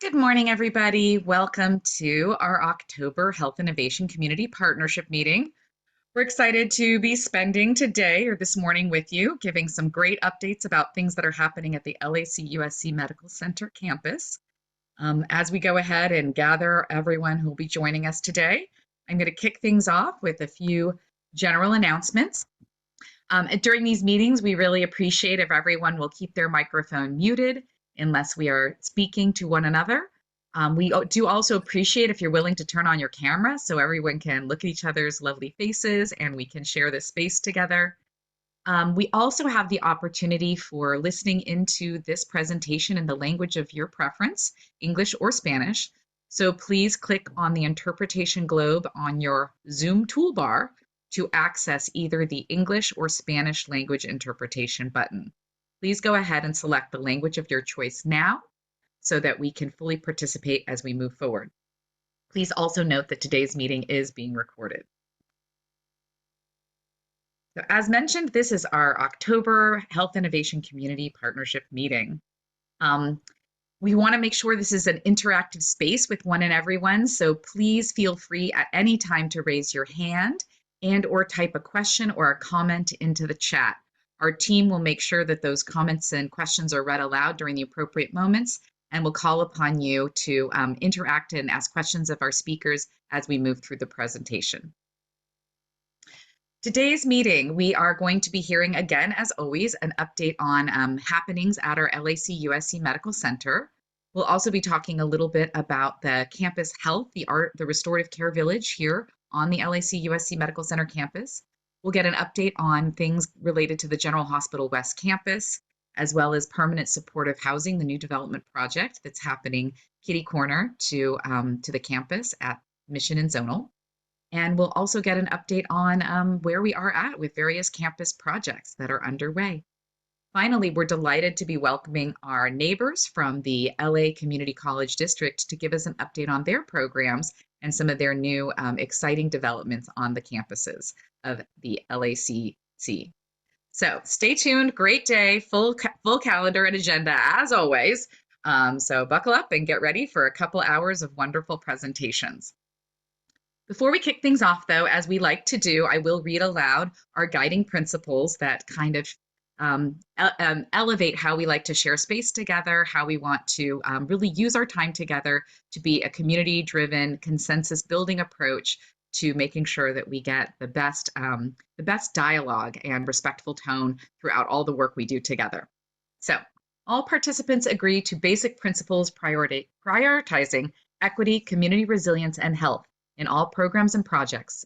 Good morning, everybody. Welcome to our October Health Innovation Community Partnership meeting. We're excited to be spending today or this morning with you, giving some great updates about things that are happening at the LAC USC Medical Center campus. As we go ahead and gather everyone who will be joining us today, I'm going to kick things off with a few general announcements. During these meetings, we really appreciate if everyone will keep their microphone muted unless we are speaking to one another. We do also appreciate if you're willing to turn on your camera so everyone can look at each other's lovely faces and we can share this space together. We also have the opportunity for listening into this presentation in the language of your preference, English or Spanish. So please click on the interpretation globe on your Zoom toolbar to access either the English or Spanish language interpretation button. Please go ahead and select the language of your choice now so that we can fully participate as we move forward. Please also note that today's meeting is being recorded. So as mentioned, this is our October Health Innovation Community Partnership meeting. We want to make sure this is an interactive space with one and everyone, so please feel free at any time to raise your hand and or type a question or a comment into the chat. Our team will make sure that those comments and questions are read aloud during the appropriate moments, and we'll call upon you to interact and ask questions of our speakers as we move through the presentation. Today's meeting, we are going to be hearing again, as always, an update on happenings at our LAC USC Medical Center. We'll also be talking a little bit about the campus health, the restorative care village here on the LAC USC Medical Center campus. We'll get an update on things related to the General Hospital West campus, as well as permanent supportive housing, the new development project that's happening kitty corner to the campus at Mission and Zonal. And we'll also get an update on where we are at with various campus projects that are underway. Finally, we're delighted to be welcoming our neighbors from the LA Community College District to give us an update on their programs and some of their new exciting developments on the campuses of the LACC. So stay tuned, great day, full calendar and agenda as always. So buckle up and get ready for a couple hours of wonderful presentations. Before we kick things off though, as we like to do, I will read aloud our guiding principles that kind of elevate how we like to share space together, how we want to really use our time together to be a community-driven, consensus-building approach to making sure that we get the best dialogue and respectful tone throughout all the work we do together. So, all participants agree to basic principles prioritizing equity, community resilience, and health in all programs and projects.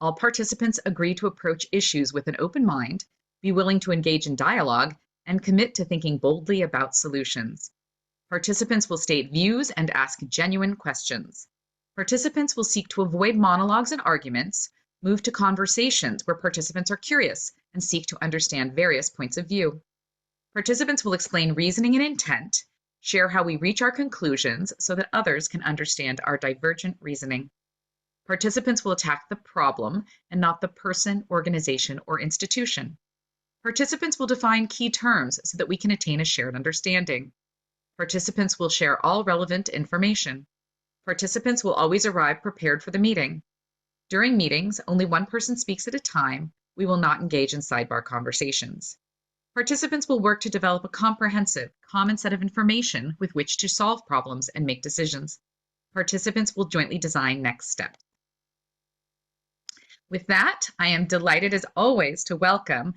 All participants agree to approach issues with an open mind, be willing to engage in dialogue, and commit to thinking boldly about solutions. Participants will state views and ask genuine questions. Participants will seek to avoid monologues and arguments, move to conversations where participants are curious and seek to understand various points of view. Participants will explain reasoning and intent, share how we reach our conclusions so that others can understand our divergent reasoning. Participants will attack the problem and not the person, organization, or institution. Participants will define key terms so that we can attain a shared understanding. Participants will share all relevant information. Participants will always arrive prepared for the meeting. During meetings, only one person speaks at a time. We will not engage in sidebar conversations. Participants will work to develop a comprehensive, common set of information with which to solve problems and make decisions. Participants will jointly design next steps. With that, I am delighted as always to welcome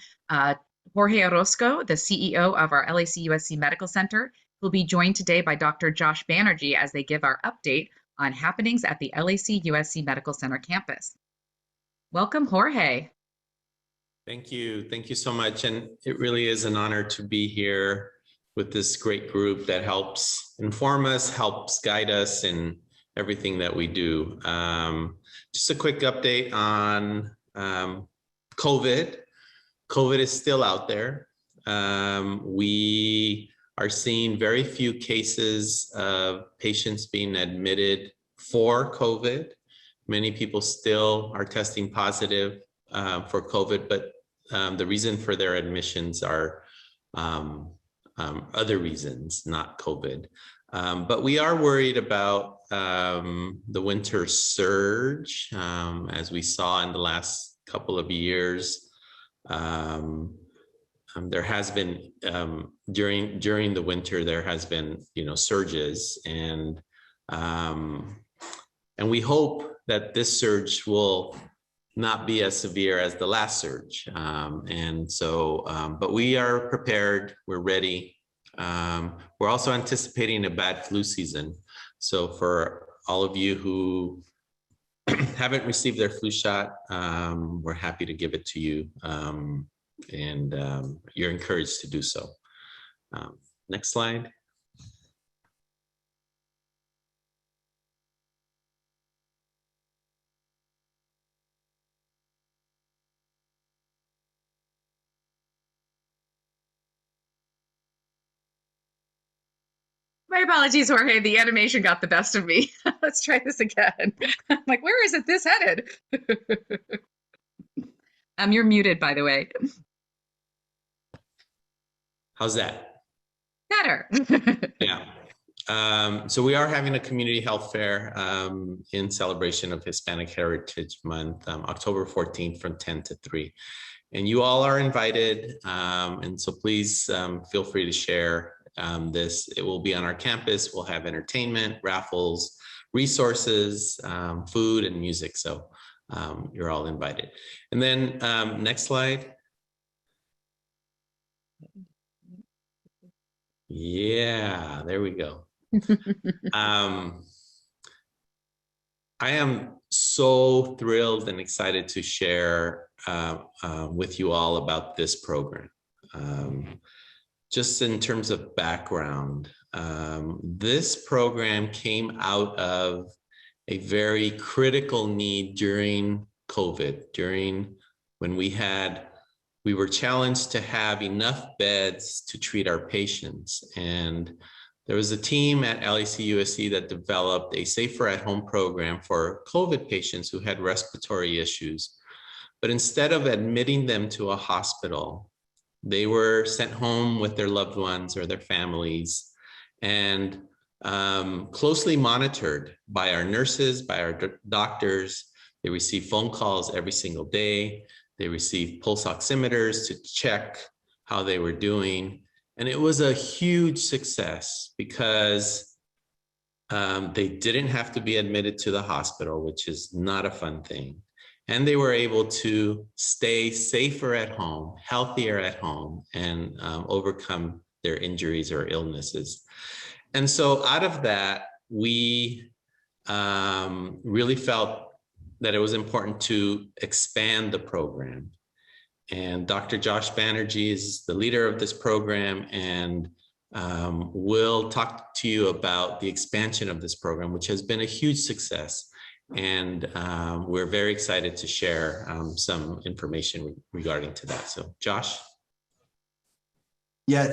Jorge Orozco, the CEO of our LAC USC Medical Center, who will be joined today by Dr. Josh Banerjee as they give our update on happenings at the LAC USC Medical Center campus. Welcome, Jorge. Thank you. Thank you so much. And it really is an honor to be here with this great group that helps inform us, helps guide us in everything that we do. Just a quick update on COVID. COVID is still out there. We are seeing very few cases of patients being admitted for COVID. Many people still are testing positive for COVID, but the reason for their admissions are other reasons, not COVID. But we are worried about the winter surge, as we saw in the last couple of years. There has been during the winter, there has been surges, and we hope that this surge will not be as severe as the last surge. But we are prepared. We're ready. We're also anticipating a bad flu season. So for all of you who haven't received their flu shot, we're happy to give it to you. You're encouraged to do so. Next slide. My apologies, Jorge. The animation got the best of me. Let's try this again. I'm like, where is this headed? You're muted, by the way. How's that? Better. Yeah. So we are having a community health fair in celebration of Hispanic Heritage Month, October 14th from 10 to 3. And you all are invited. And so please feel free to share this. It will be on our campus. We'll have entertainment, raffles, resources, food, and music. So you're all invited. And then next slide. Yeah, there we go. I am so thrilled and excited to share with you all about this program. Just in terms of background, this program came out of a very critical need during COVID, when we were challenged to have enough beds to treat our patients. And there was a team at LAC-USC that developed a safer at home program for COVID patients who had respiratory issues. But instead of admitting them to a hospital, they were sent home with their loved ones or their families, and closely monitored by our nurses, by our doctors. They received phone calls every single day. They received pulse oximeters to check how they were doing. And it was a huge success because they didn't have to be admitted to the hospital, which is not a fun thing. And they were able to stay safer at home, healthier at home, and overcome their injuries or illnesses. And so out of that, we really felt that it was important to expand the program. And Dr. Josh Banerjee is the leader of this program, and we'll talk to you about the expansion of this program, which has been a huge success. And we're very excited to share some information regarding to that. So Josh? Yeah,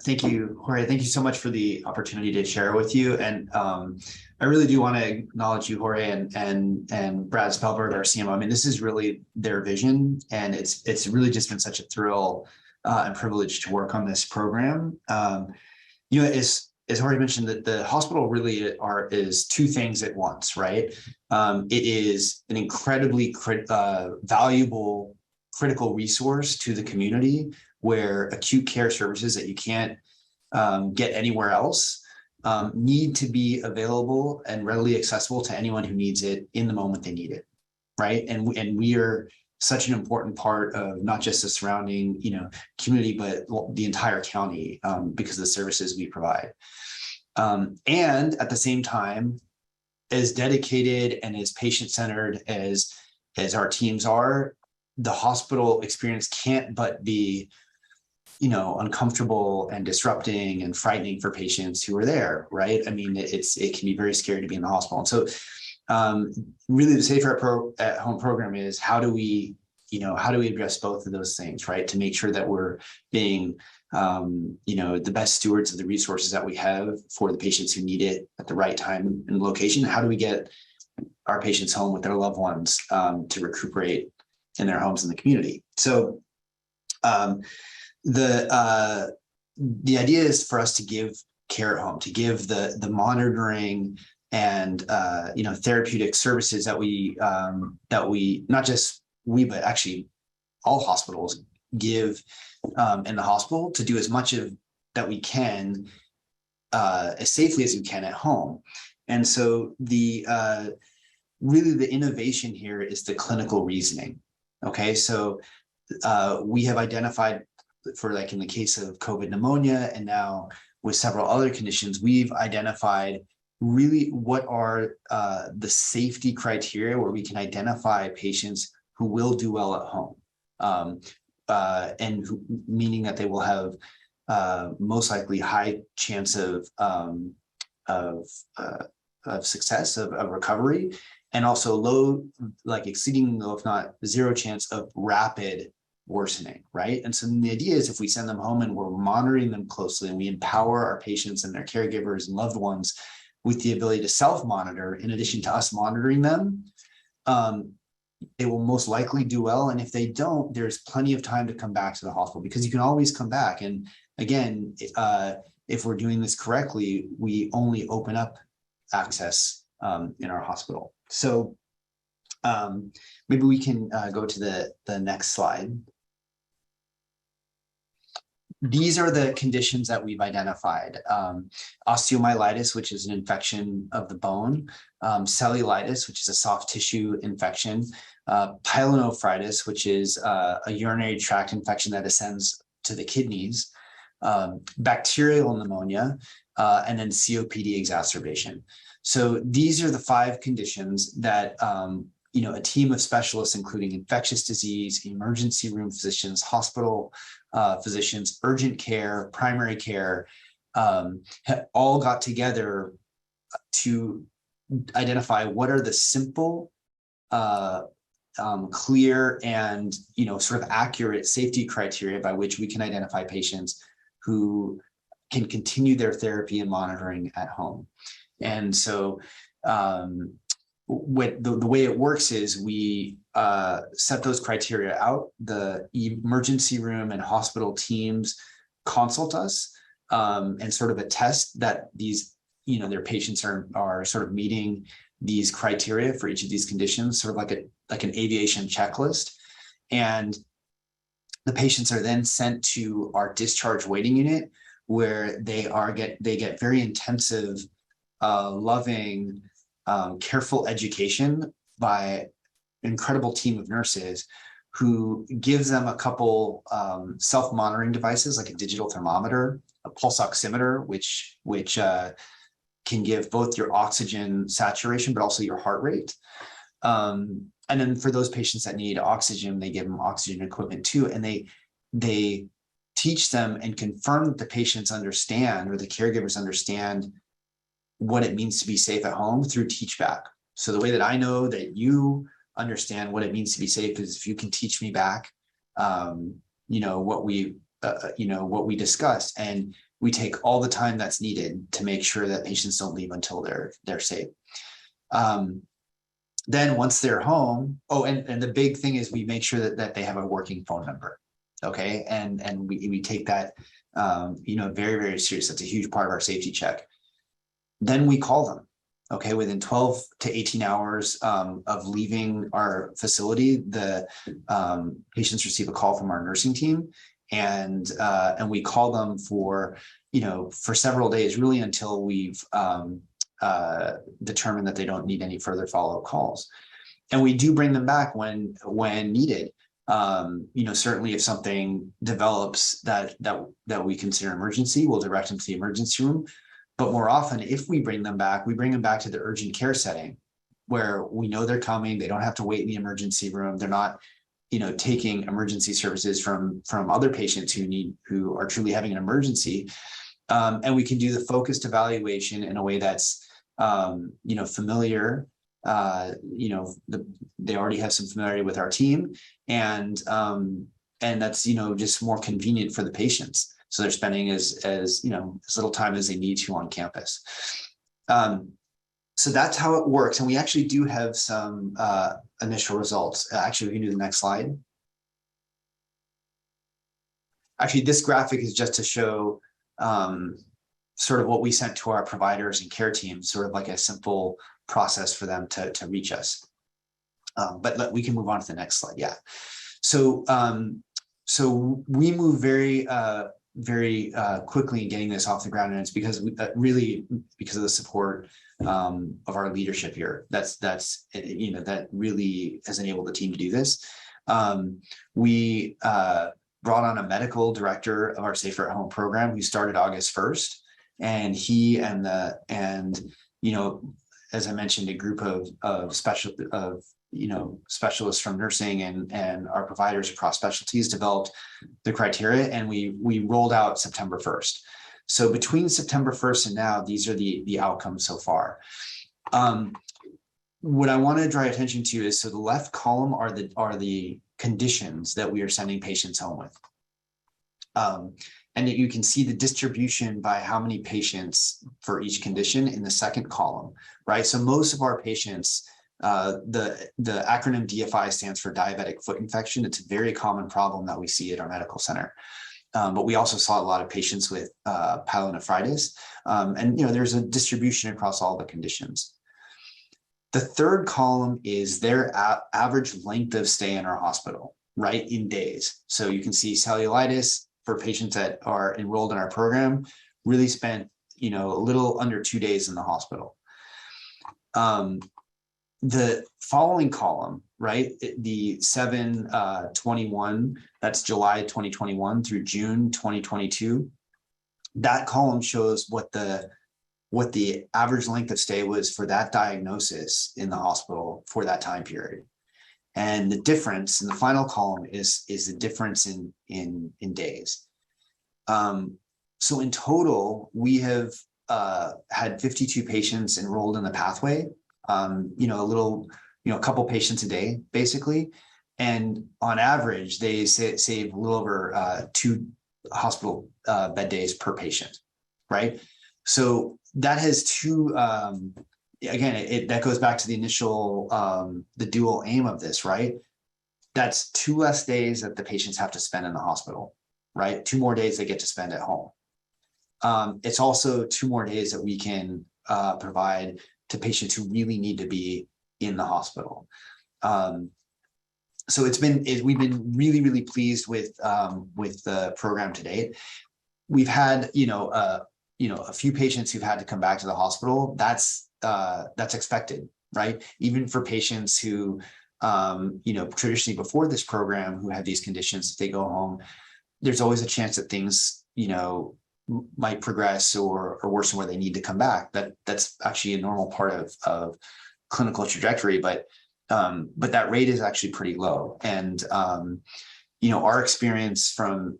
thank you, Jorge. Thank you so much for the opportunity to share with you. And I really do want to acknowledge you, Jorge, and Brad Spellberg, our CMO. I mean, this is really their vision, and it's really just been such a thrill and privilege to work on this program. As Jorge mentioned, that the hospital really is two things at once, right? It is an incredibly valuable, critical resource to the community, where acute care services that you can't get anywhere else need to be available and readily accessible to anyone who needs it in the moment they need it, right? And we are such an important part of not just the surrounding community, but the entire county because of the services we provide. And at the same time, as dedicated and as patient-centered as our teams are, the hospital experience can't but be uncomfortable and disrupting and frightening for patients who are there, right? I mean, it can be very scary to be in the hospital. And so really the Safer at Home program is how do we address both of those things, right? To make sure that we're being, the best stewards of the resources that we have for the patients who need it at the right time and location. How do we get our patients home with their loved ones to recuperate in their homes in the community? So the idea is for us to give care at home, to give the monitoring and therapeutic services that we not just we, but actually all hospitals give in the hospital, to do as much of that we can as safely as we can at home. And so really the innovation here is the clinical reasoning. Okay, so we have identified, for like in the case of COVID pneumonia, and now with several other conditions, we've identified really what are the safety criteria where we can identify patients who will do well at home, and meaning that they will have most likely high chance of success, of recovery, and also low, like exceeding low, if not zero chance of rapid worsening, right? And so the idea is, if we send them home and we're monitoring them closely, and we empower our patients and their caregivers and loved ones with the ability to self-monitor, in addition to us monitoring them, they will most likely do well. And if they don't, there's plenty of time to come back to the hospital, because you can always come back. And again, if we're doing this correctly, we only open up access in our hospital. So maybe we can go to the next slide. These are the conditions that we've identified. Osteomyelitis, which is an infection of the bone, cellulitis, which is a soft tissue infection, pyelonephritis, which is a urinary tract infection that ascends to the kidneys, bacterial pneumonia, and then COPD exacerbation. So these are the 5 conditions that a team of specialists, including infectious disease, emergency room physicians, hospital physicians, urgent care, primary care, all got together to identify what are the simple, clear, and sort of accurate safety criteria by which we can identify patients who can continue their therapy and monitoring at home. And so the way it works is we set those criteria out. The emergency room and hospital teams consult us and sort of attest that these, their patients are sort of meeting these criteria for each of these conditions, sort of like an aviation checklist. And the patients are then sent to our discharge waiting unit, where they get very intensive, loving, careful education by an incredible team of nurses, who gives them a couple self-monitoring devices, like a digital thermometer, a pulse oximeter, which can give both your oxygen saturation, but also your heart rate. And then for those patients that need oxygen, they give them oxygen equipment too. And they teach them and confirm that the patients understand, or the caregivers understand, what it means to be safe at home through teach back. So the way that I know that you understand what it means to be safe is if you can teach me back, what we discussed, and we take all the time that's needed to make sure that patients don't leave until they're safe. Then once they're home, and the big thing is we make sure that they have a working phone number. Okay. And we take that, very, very serious. That's a huge part of our safety check. Then we call them. Okay. Within 12 to 18 hours of leaving our facility, the patients receive a call from our nursing team, and we call them for several days, really, until we've determined that they don't need any further follow-up calls. And we do bring them back when needed. Certainly if something develops that we consider an emergency, we'll direct them to the emergency room. But more often, if we bring them back to the urgent care setting, where we know they're coming. They don't have to wait in the emergency room. They're not, taking emergency services from other patients who are truly having an emergency. And we can do the focused evaluation in a way that's, familiar. They already have some familiarity with our team, and that's, just more convenient for the patients. So they're spending as little time as they need to on campus. So that's how it works. And we actually do have some initial results. Actually, we can do the next slide. Actually, this graphic is just to show sort of what we sent to our providers and care teams, sort of like a simple process for them to reach us. But we can move on to the next slide. Yeah. So so we move very quickly in getting this off the ground, and it's because really because of the support of our leadership here. That really has enabled the team to do this. We brought on a medical director of our Safer at Home program who started August 1st, and he and as I mentioned, a group of specialists from nursing and our providers across specialties developed the criteria, and we rolled out September 1st. So between September 1st and now, these are the outcomes so far. What I want to draw attention to is, so the left column are the conditions that we are sending patients home with. And you can see the distribution by how many patients for each condition in the second column, right? So most of our patients, the acronym DFI stands for diabetic foot infection. It's a very common problem that we see at our medical center. But we also saw a lot of patients with pyelonephritis. And there's a distribution across all the conditions. The third column is their average length of stay in our hospital, right, in days. So you can see cellulitis for patients that are enrolled in our program really spent, a little under 2 days in the hospital. The following column, right, the 7/21, that's July 2021 through June 2022. That column shows what the average length of stay was for that diagnosis in the hospital for that time period. And the difference in the final column is the difference in days. So in total, we have had 52 patients enrolled in the pathway. A couple patients a day, basically. And on average, they save a little over 2 hospital bed days per patient, right? So that has two, again, that goes back to the initial, the dual aim of this, right? That's 2 less days that the patients have to spend in the hospital, right? 2 more days they get to spend at home. It's also 2 more days that we can provide to patients who really need to be in the hospital. So we've been really, really pleased with the program to date. We've had, a few patients who've had to come back to the hospital. That's expected, right? Even for patients who, traditionally before this program, who have these conditions, if they go home, there's always a chance that things, might progress or worsen where they need to come back. That's actually a normal part of clinical trajectory, but that rate is actually pretty low. And our experience from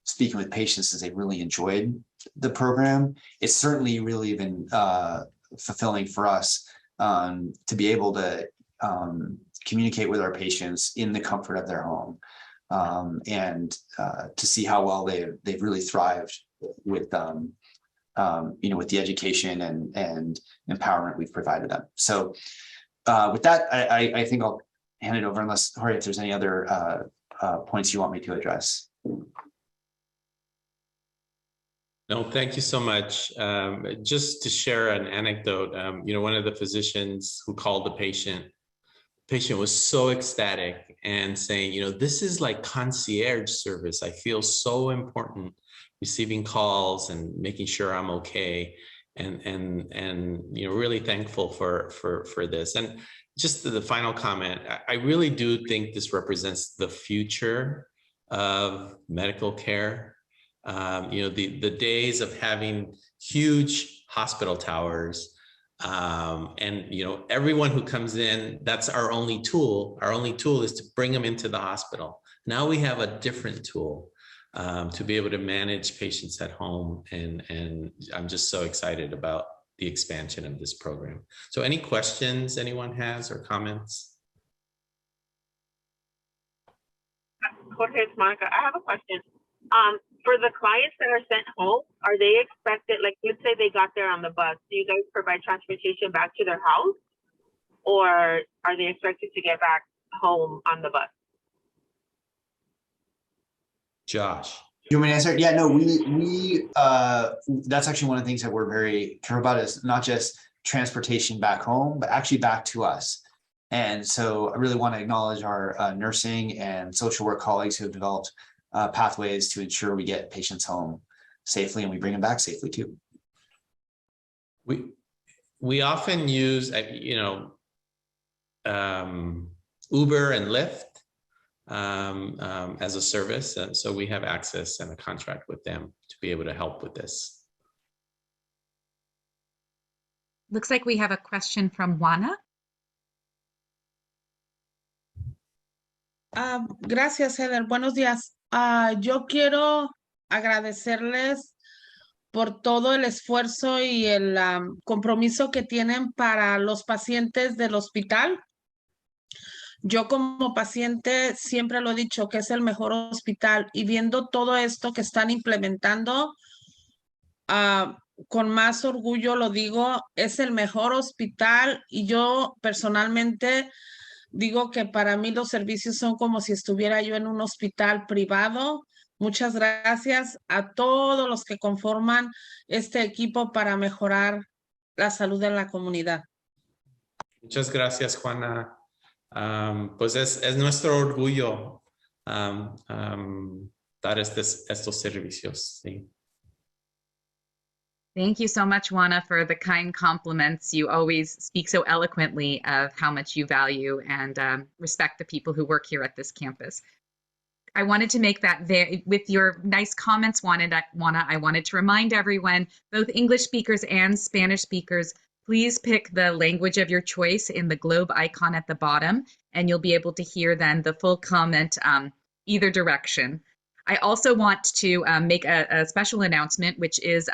speaking with patients is they really enjoyed the program. It's certainly really been fulfilling for us to be able to communicate with our patients in the comfort of their home. And to see how well they've really thrived with with the education and empowerment we've provided them. So with that, I think I'll hand it over, unless Jorge, if there's any other points you want me to address. No, thank you so much. Just to share an anecdote, one of the physicians who called the patient was so ecstatic and saying, this is like concierge service. I feel so important receiving calls and making sure I'm okay, and really thankful for this. And just the final comment, I really do think this represents the future of medical care. The days of having huge hospital towers, and everyone who comes in, that's our only tool. Our only tool is to bring them into the hospital. Now we have a different tool to be able to manage patients at home, and I'm just so excited about the expansion of this program. So any questions anyone has or comments? Jorge, it's Monica. I have a question. For the clients that are sent home, are they expected, like, let's say they got there on the bus, do you guys provide transportation back to their house, or are they expected to get back home on the bus? Josh. You want me to answer? Yeah, no, we that's actually one of the things that we're very careful about is not just transportation back home, but actually back to us. And so I really want to acknowledge our nursing and social work colleagues who have developed pathways to ensure we get patients home safely and we bring them back safely too. We often use, Uber and Lyft as a service. And so we have access and a contract with them to be able to help with this. Looks like we have a question from Juana. Gracias, Heather. Buenos días. Yo quiero agradecerles por todo el esfuerzo y el compromiso que tienen para los pacientes del hospital. Yo como paciente siempre lo he dicho que es el mejor hospital y viendo todo esto que están implementando, con más orgullo lo digo, es el mejor hospital y yo personalmente digo que para mí los servicios son como si estuviera yo en un hospital privado. Muchas gracias a todos los que conforman este equipo para mejorar la salud en la comunidad. Muchas gracias, Juana. Pues es nuestro orgullo dar estos servicios. Sí. Thank you so much, Juana, for the kind compliments. You always speak so eloquently of how much you value and respect the people who work here at this campus. I wanted to make that with your nice comments, Juana, I wanted to remind everyone, both English speakers and Spanish speakers, please pick the language of your choice in the globe icon at the bottom, and you'll be able to hear then the full comment either direction. I also want to make a special announcement, which is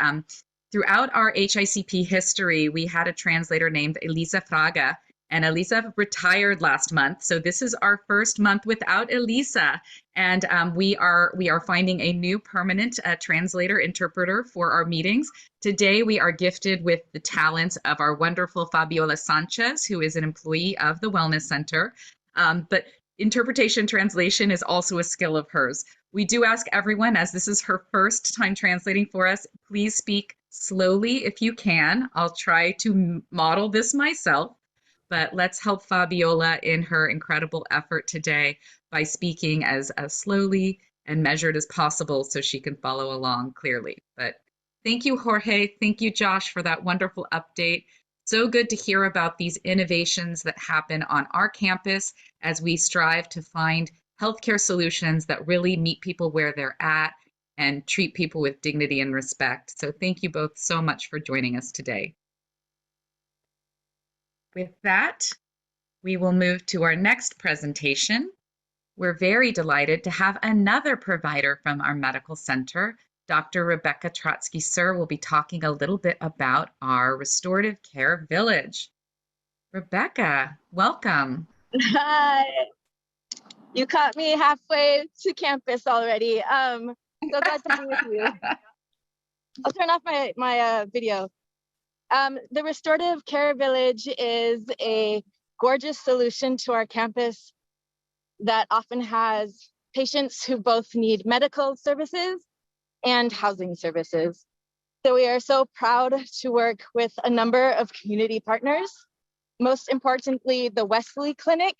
throughout our HICP history, we had a translator named Elisa Fraga, and Elisa retired last month. So this is our first month without Elisa. And we are finding a new permanent translator interpreter for our meetings. Today, we are gifted with the talents of our wonderful Fabiola Sanchez, who is an employee of the Wellness Center. But interpretation translation is also a skill of hers. We do ask everyone, as this is her first time translating for us, please speak slowly if you can. I'll try to model this myself, but let's help Fabiola in her incredible effort today by speaking as slowly and measured as possible so she can follow along clearly. But thank you, Jorge. Thank you, Josh, for that wonderful update. So good to hear about these innovations that happen on our campus as we strive to find healthcare solutions that really meet people where they're at and treat people with dignity and respect. So thank you both so much for joining us today. With that, we will move to our next presentation. We're very delighted to have another provider from our medical center. Dr. Rebecca Trotsky-Sir will be talking a little bit about our restorative care village. Rebecca, welcome. Hi. You caught me halfway to campus already. So glad to be with you. I'll turn off my video. The Restorative Care Village is a gorgeous solution to our campus that often has patients who both need medical services and housing services. So we are so proud to work with a number of community partners, most importantly, the Wesley Clinic,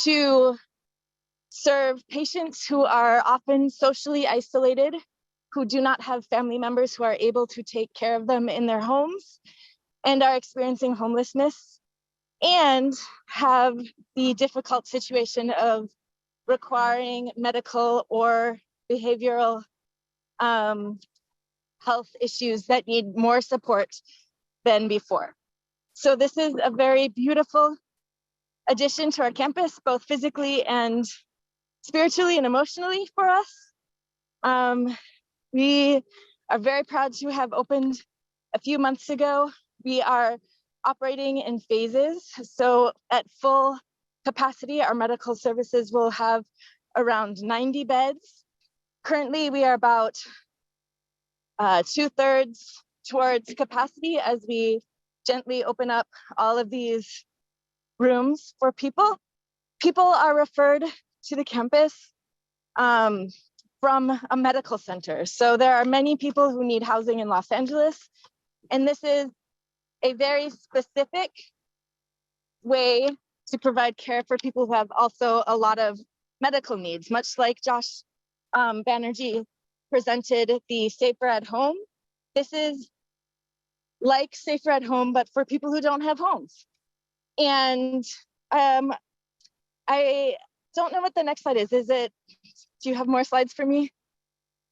to serve patients who are often socially isolated, who do not have family members who are able to take care of them in their homes and are experiencing homelessness and have the difficult situation of requiring medical or behavioral health issues that need more support than before. So this is a very beautiful addition to our campus, both physically and spiritually and emotionally for us. We are very proud to have opened a few months ago. We are operating in phases. So at full capacity, our medical services will have around 90 beds. Currently, we are about 2/3 towards capacity as we gently open up all of these rooms for people. People are referred to the campus from a medical center. So there are many people who need housing in Los Angeles, and this is a very specific way to provide care for people who have also a lot of medical needs, much like Josh Banerjee presented the Safer at Home. This is like Safer at Home, but for people who don't have homes. And I don't know what the next slide is. Do you have more slides for me?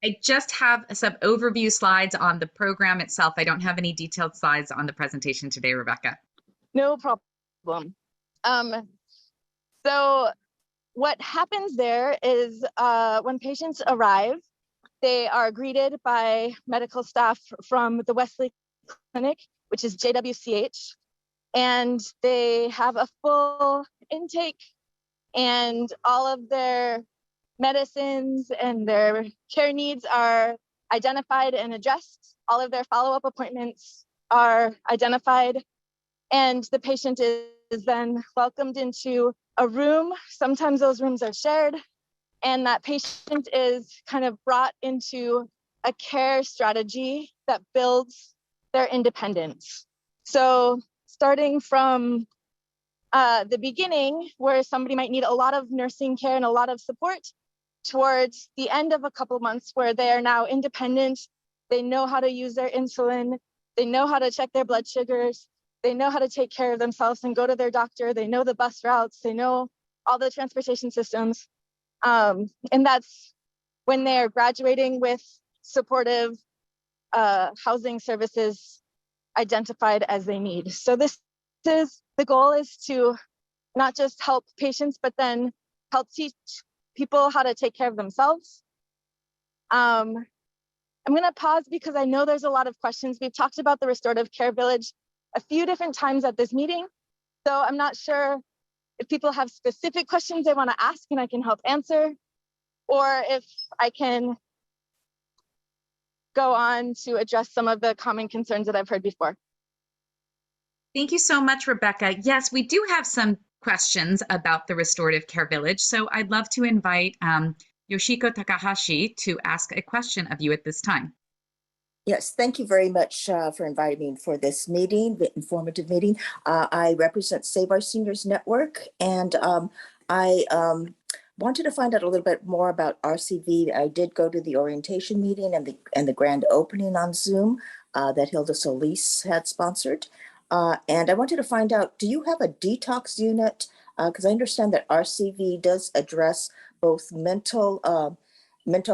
I just have some overview slides on the program itself. I don't have any detailed slides on the presentation today, Rebecca. No problem. So what happens there is when patients arrive, they are greeted by medical staff from the Wesley Clinic, which is JWCH, and they have a full intake, and all of their medicines and their care needs are identified and addressed. All of their follow-up appointments are identified, and the patient is then welcomed into a room. Sometimes those rooms are shared, and that patient is kind of brought into a care strategy that builds their independence. So starting from the beginning, where somebody might need a lot of nursing care and a lot of support, towards the end of a couple months where they are now independent, they know how to use their insulin, they know how to check their blood sugars, they know how to take care of themselves and go to their doctor, they know the bus routes, they know all the transportation systems. And that's when they're graduating with supportive housing services identified as they need. So the goal is to not just help patients, but then help teach people how to take care of themselves. I'm gonna pause because I know there's a lot of questions. We've talked about the restorative care village a few different times at this meeting. So I'm not sure if people have specific questions they wanna ask and I can help answer, or if I can go on to address some of the common concerns that I've heard before. Thank you so much, Rebecca. Yes, we do have some questions about the restorative care village. So I'd love to invite Yoshiko Takahashi to ask a question of you at this time. Yes, thank you very much for inviting me for this meeting, the informative meeting. I represent Save Our Seniors Network, and I wanted to find out a little bit more about RCV. I did go to the orientation meeting and the grand opening on Zoom that Hilda Solis had sponsored. And I wanted to find out, do you have a detox unit? Because I understand that RCV does address both mental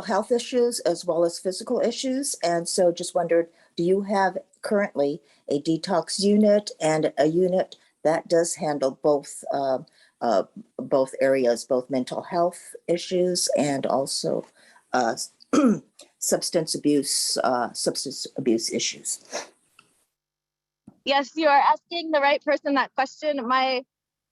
health issues as well as physical issues. And so just wondered, do you have currently a detox unit and a unit that does handle both areas, both mental health issues and also substance abuse issues? Yes, you are asking the right person that question. My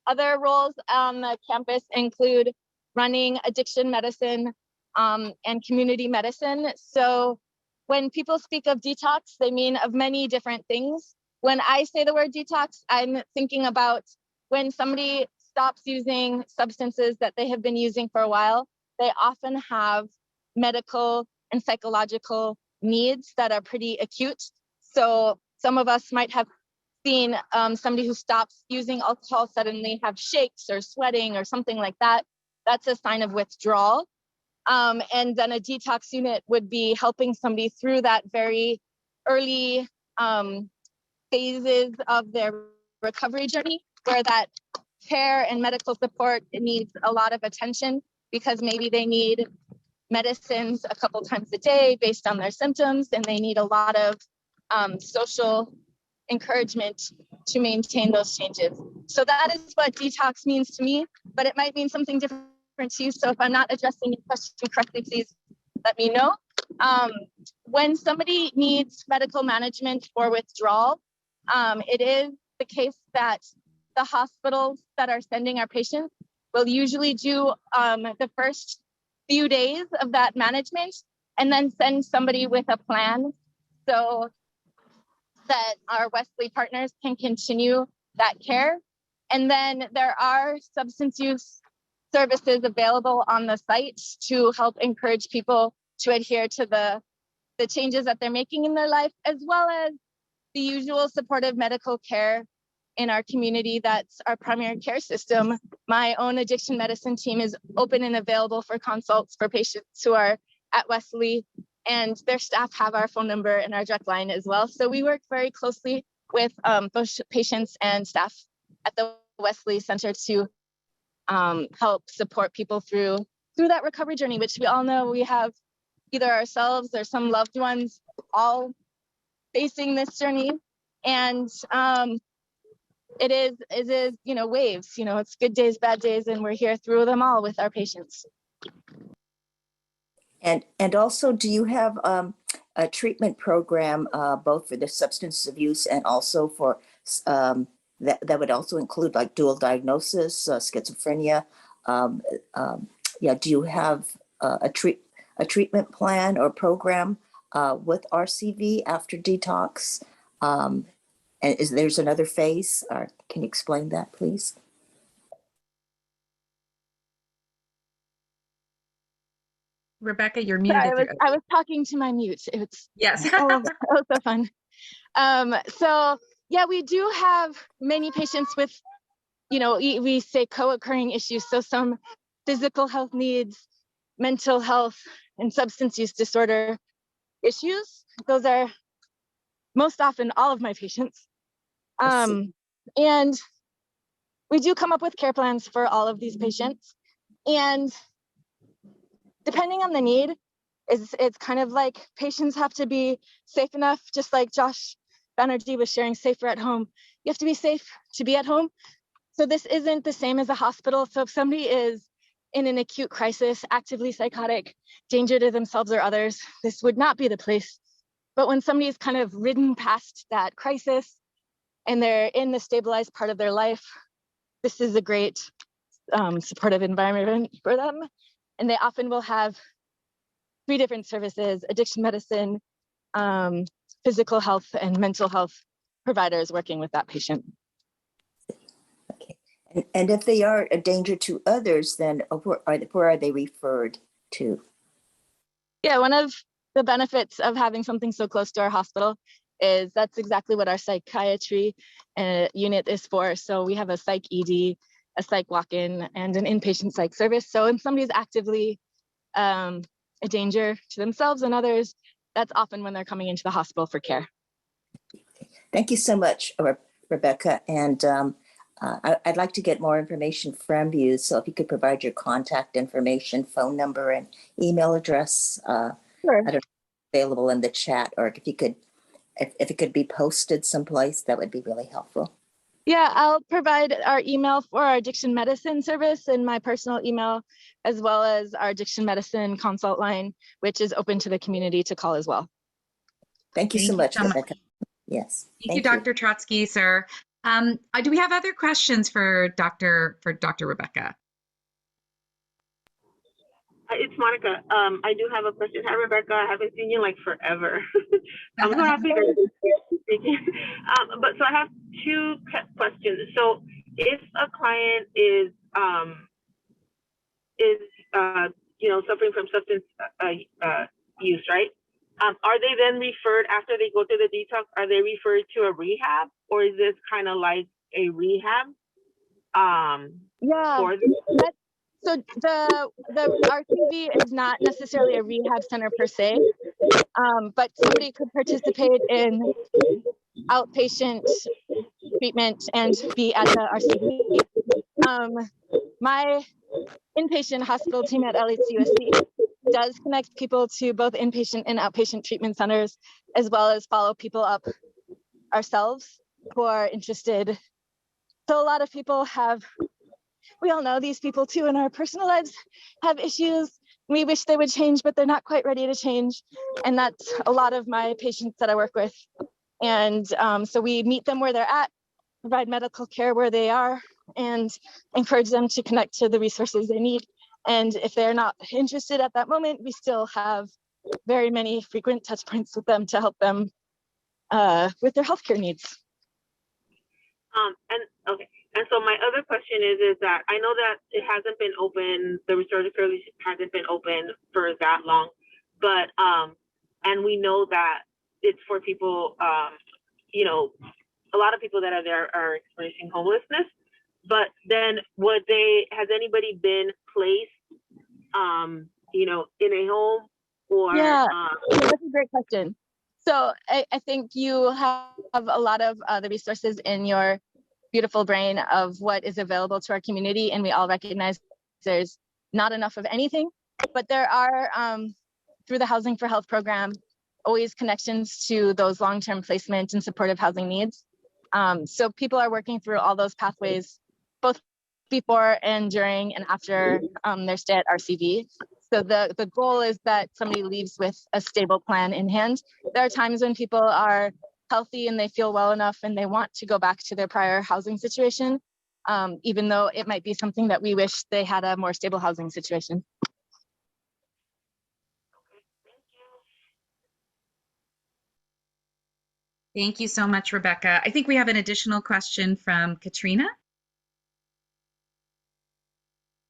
other roles on the campus include running addiction medicine and community medicine. So when people speak of detox, they mean of many different things. When I say the word detox, I'm thinking about when somebody stops using substances that they have been using for a while, they often have medical and psychological needs that are pretty acute. So some of us might have seen somebody who stops using alcohol suddenly have shakes or sweating or something like that. That's a sign of withdrawal. And then a detox unit would be helping somebody through that very early phases of their recovery journey, where that care and medical support needs a lot of attention because maybe they need medicines a couple times a day based on their symptoms, and they need a lot of social encouragement to maintain those changes. So that is what detox means to me, but it might mean something different to you. So if I'm not addressing your question correctly, please let me know. When somebody needs medical management for withdrawal, it is the case that the hospitals that are sending our patients will usually do the first few days of that management and then send somebody with a plan so that our Wesley partners can continue that care. And then there are substance use services available on the site to help encourage people to adhere to the changes that they're making in their life, as well as the usual supportive medical care in our community. That's our primary care system. My own addiction medicine team is open and available for consults for patients who are at Wesley, and their staff have our phone number and our direct line as well. So we work very closely with both patients and staff at the Wesley Center to help support people through that recovery journey, which we all know we have either ourselves or some loved ones all facing this journey. And it is, you know, waves, you know, it's good days, bad days, and we're here through them all with our patients. And also, do you have a treatment program both for the substance abuse and also for that would also include like dual diagnosis, schizophrenia? Yeah, do you have a treatment plan or program with RCV after detox? And there's another phase? Or can you explain that, please? Rebecca, you're muted. Sorry, I was talking to my mute. It's yes. oh, so fun. So yeah, we do have many patients with, you know, we say co-occurring issues. So some physical health needs, mental health, and substance use disorder issues. Those are most often all of my patients. And we do come up with care plans for all of these patients. And depending on the need, it's kind of like patients have to be safe enough, just like Josh Banerjee was sharing safer at home. You have to be safe to be at home. So this isn't the same as a hospital. So if somebody is in an acute crisis, actively psychotic, danger to themselves or others, this would not be the place. But when somebody's kind of ridden past that crisis and they're in the stabilized part of their life, this is a great supportive environment for them. And they often will have 3 different services: addiction medicine, physical health, and mental health providers working with that patient. Okay. And if they are a danger to others, then where are they referred to? Yeah, one of the benefits of having something so close to our hospital is that's exactly what our psychiatry unit is for. So we have a psych ED, a psych walk-in, and an inpatient psych service. So if somebody's actively a danger to themselves and others, that's often when they're coming into the hospital for care. Thank you so much, Rebecca. And I'd like to get more information from you. So if you could provide your contact information, phone number, and email address, Sure. I don't know, available in the chat, or if you could, if it could be posted someplace, that would be really helpful. Yeah, I'll provide our email for our addiction medicine service and my personal email, as well as our addiction medicine consult line, which is open to the community to call as well. Thank you so much, Rebecca. Yes. Thank you, Dr. Trotsky, sir. Do we have other questions for Dr. Rebecca? It's Monica. I do have a question. Hi, Rebecca. I haven't seen you in like forever. I'm so happy that you're speaking. But so I have 2 questions. So if a client is you know, suffering from substance use, right? Are they then referred after they go through the detox? Are they referred to a rehab, or is this kind of like a rehab? Yeah. So the RCV is not necessarily a rehab center per se, but somebody could participate in outpatient treatment and be at the RCV. My inpatient hospital team at LHCUSC does connect people to both inpatient and outpatient treatment centers, as well as follow people up ourselves who are interested. So a lot of people we all know these people too in our personal lives have issues. We wish they would change, but they're not quite ready to change. And that's a lot of my patients that I work with. And so we meet them where they're at, provide medical care where they are, and encourage them to connect to the resources they need. And if they're not interested at that moment, we still have very many frequent touch points with them to help them with their healthcare needs. And okay, And so my other question is that I know that it hasn't been open, the restorative care hasn't been open for that long, but and we know that it's for people, you know, a lot of people that are there are experiencing homelessness. But then has anybody been placed, you know, in a home or? Yeah, that's a great question. So I think you have a lot of the resources in your beautiful brain of what is available to our community, and we all recognize there's not enough of anything, but there are, through the Housing for Health program, always connections to those long-term placement and supportive housing needs. So people are working through all those pathways, both before and during and after their stay at RCV. So the goal is that somebody leaves with a stable plan in hand. There are times when people are healthy and they feel well enough and they want to go back to their prior housing situation, even though it might be something that we wish they had a more stable housing situation. Thank you so much, Rebecca. I think we have an additional question from Katrina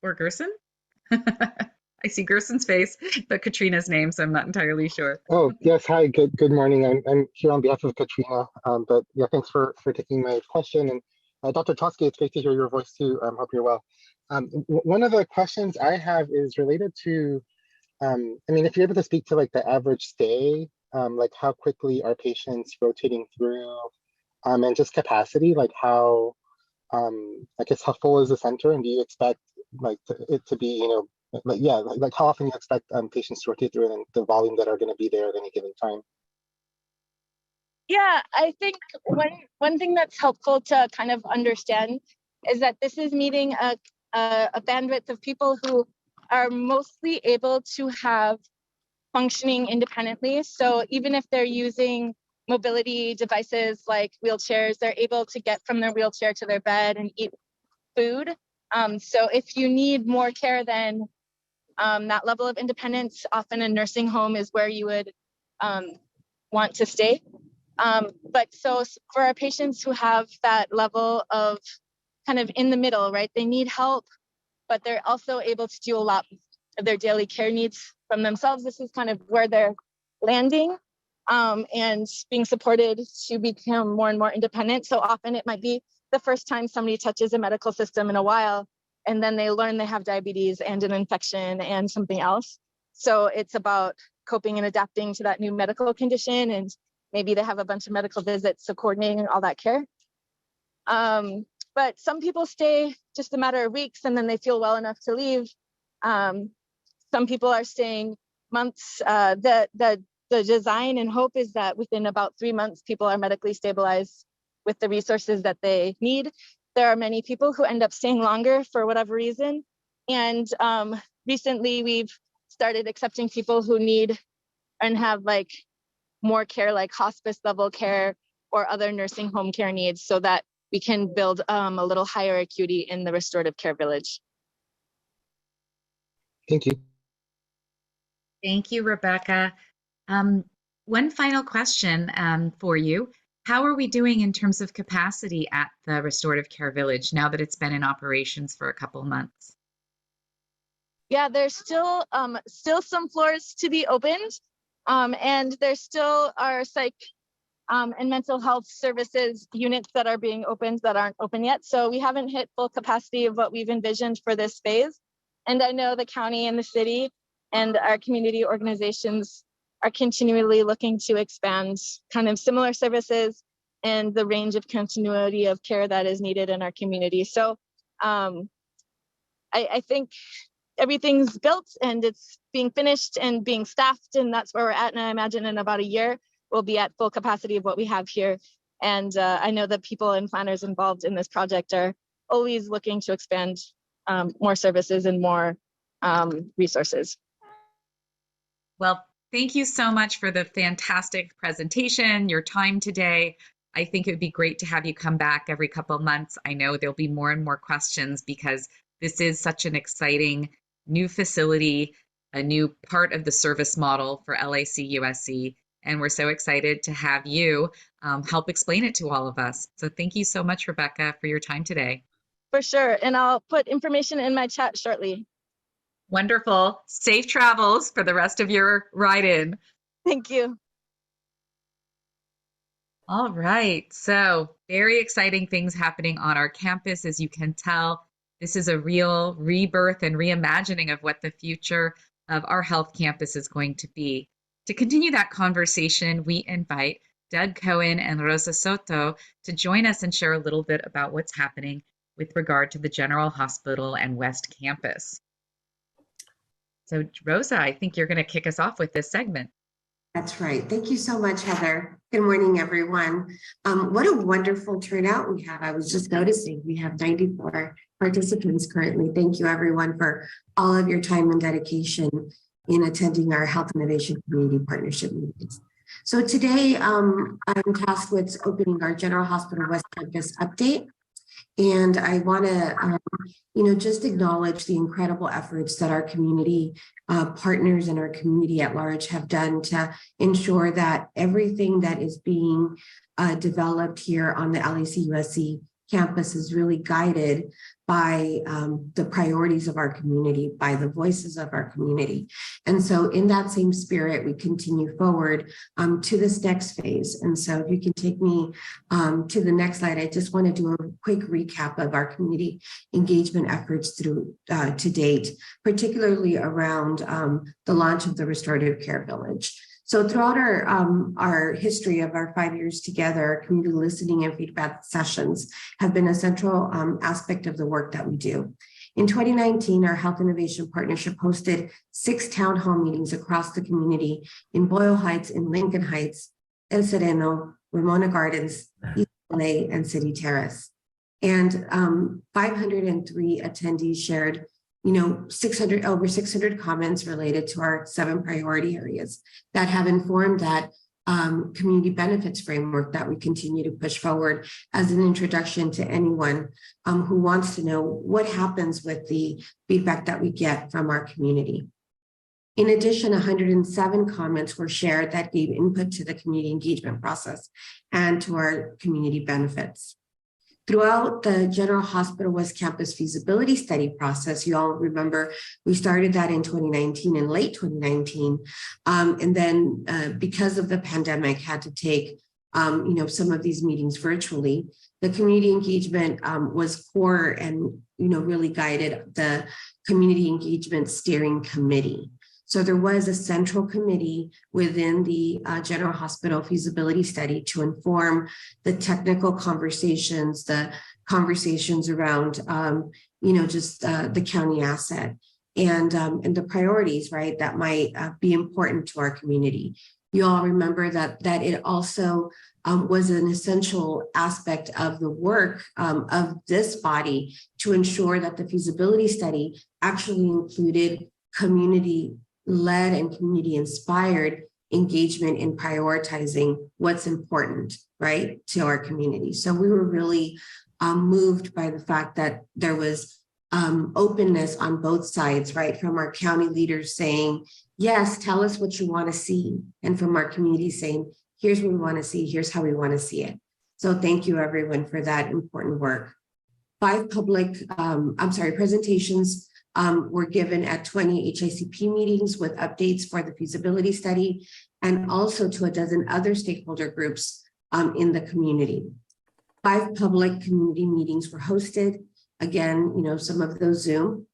or Gerson. I see Gerson's face, but Katrina's name, so I'm not entirely sure. Oh, yes. Hi, good morning. I'm here on behalf of Katrina. But yeah, thanks for taking my question. And Dr. Toski, it's great to hear your voice too. Hope you're well. One of the questions I have is related to, I mean, if you're able to speak to like the average stay, like how quickly are patients rotating through, and just capacity, like how, I guess how full is the center, and do you expect like it to be, you know, like how often you expect patients to rotate through and the volume that are going to be there at any given time? Yeah, I think one thing that's helpful to kind of understand is that this is meeting a bandwidth of people who are mostly able to have functioning independently. So even if they're using mobility devices like wheelchairs, they're able to get from their wheelchair to their bed and eat food. So if you need more care than that level of independence, often a nursing home is where you would want to stay. But so for our patients who have that level of kind of in the middle, right, they need help, but they're also able to do a lot of their daily care needs from themselves. This is kind of where they're landing and being supported to become more and more independent. So often it might be the first time somebody touches a medical system in a while, and then they learn they have diabetes and an infection and something else. So it's about coping and adapting to that new medical condition, and maybe they have a bunch of medical visits, so coordinating all that care. But some people stay just a matter of weeks and then they feel well enough to leave. Some people are staying months. The design and hope is that within about 3 months, people are medically stabilized with the resources that they need. There are many people who end up staying longer for whatever reason. And recently we've started accepting people who need and have like more care, like hospice level care or other nursing home care needs, so that we can build a little higher acuity in the restorative care village. Thank you. Thank you, Rebecca. One final question for you. How are we doing in terms of capacity at the restorative care village now that it's been in operations for a couple months? Yeah, there's still some floors to be opened, and there still are psych and mental health services units that are being opened that aren't open yet. So we haven't hit full capacity of what we've envisioned for this phase. And I know the county and the city and our community organizations are continually looking to expand kind of similar services and the range of continuity of care that is needed in our community. So I think everything's built and it's being finished and being staffed, and that's where we're at. And I imagine in about a year, we'll be at full capacity of what we have here. And I know that people and planners involved in this project are always looking to expand more services and more resources. Well, thank you so much for the fantastic presentation, your time today. I think it would be great to have you come back every couple of months. I know there'll be more and more questions because this is such an exciting new facility, a new part of the service model for LAC USC. And we're so excited to have you help explain it to all of us. So thank you so much, Rebecca, for your time today. For sure. And I'll put information in my chat shortly. Wonderful. Safe travels for the rest of your ride in. Thank you. All right. So, very exciting things happening on our campus. As you can tell, this is a real rebirth and reimagining of what the future of our health campus is going to be. To continue that conversation, we invite Doug Cohen and Rosa Soto to join us and share a little bit about what's happening with regard to the General Hospital and West Campus. So, Rosa, I think you're going to kick us off with this segment. That's right. Thank you so much, Heather. Good morning, everyone. What a wonderful turnout we have. I was just noticing we have 94 participants currently. Thank you, everyone, for all of your time and dedication in attending our Health Innovation Community Partnership meetings. So today, I'm tasked with opening our General Hospital West Campus update. And I want to, just acknowledge the incredible efforts that our community partners and our community at large have done to ensure that everything that is being developed here on the LAC-USC campus is really guided by the priorities of our community, by the voices of our community. And so in that same spirit, we continue forward to this next phase. And so if you can take me to the next slide, I just want to do a quick recap of our community engagement efforts through to date, particularly around the launch of the Restorative Care Village. So throughout our history of our 5 years together, community listening and feedback sessions have been a central aspect of the work that we do. In 2019, our Health Innovation Partnership hosted 6 town hall meetings across the community in Boyle Heights, in Lincoln Heights, El Sereno, Ramona Gardens, East LA, and City Terrace. And 503 attendees shared over 600 comments related to our 7 priority areas that have informed that community benefits framework that we continue to push forward as an introduction to anyone who wants to know what happens with the feedback that we get from our community. In addition, 107 comments were shared that gave input to the community engagement process and to our community benefits. Throughout the General Hospital West Campus feasibility study process, you all remember we started that in 2019, in late 2019, and then because of the pandemic, had to take some of these meetings virtually. The community engagement was core and really guided the community engagement steering committee. So there was a central committee within the General Hospital feasibility study to inform the technical conversations, the conversations around, the county asset and the priorities, right, that might be important to our community. You all remember that it also was an essential aspect of the work of this body to ensure that the feasibility study actually included community-led and community-inspired engagement in prioritizing what's important, right, to our community. So we were really moved by the fact that there was openness on both sides, right, from our county leaders saying, yes, tell us what you want to see, and from our community saying, here's what we want to see, here's how we want to see it. So thank you, everyone, for that important work. 5 public, presentations were given at 20 HICP meetings with updates for the feasibility study and also to a dozen other stakeholder groups in the community. 5 public community meetings were hosted. Again, some of those Zoom,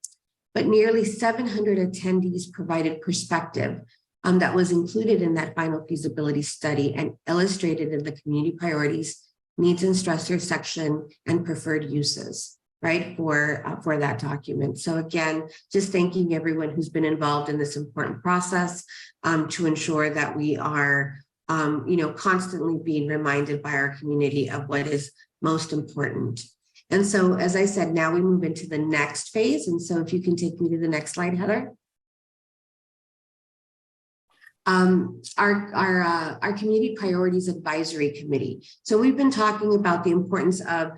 but nearly 700 attendees provided perspective that was included in that final feasibility study and illustrated in the community priorities, needs and stressors section, and preferred uses, right, for that document. So again, just thanking everyone who's been involved in this important process to ensure that we are, constantly being reminded by our community of what is most important. And so, as I said, now we move into the next phase. And so if you can take me to the next slide, Heather. Our Community Priorities Advisory Committee. So we've been talking about the importance of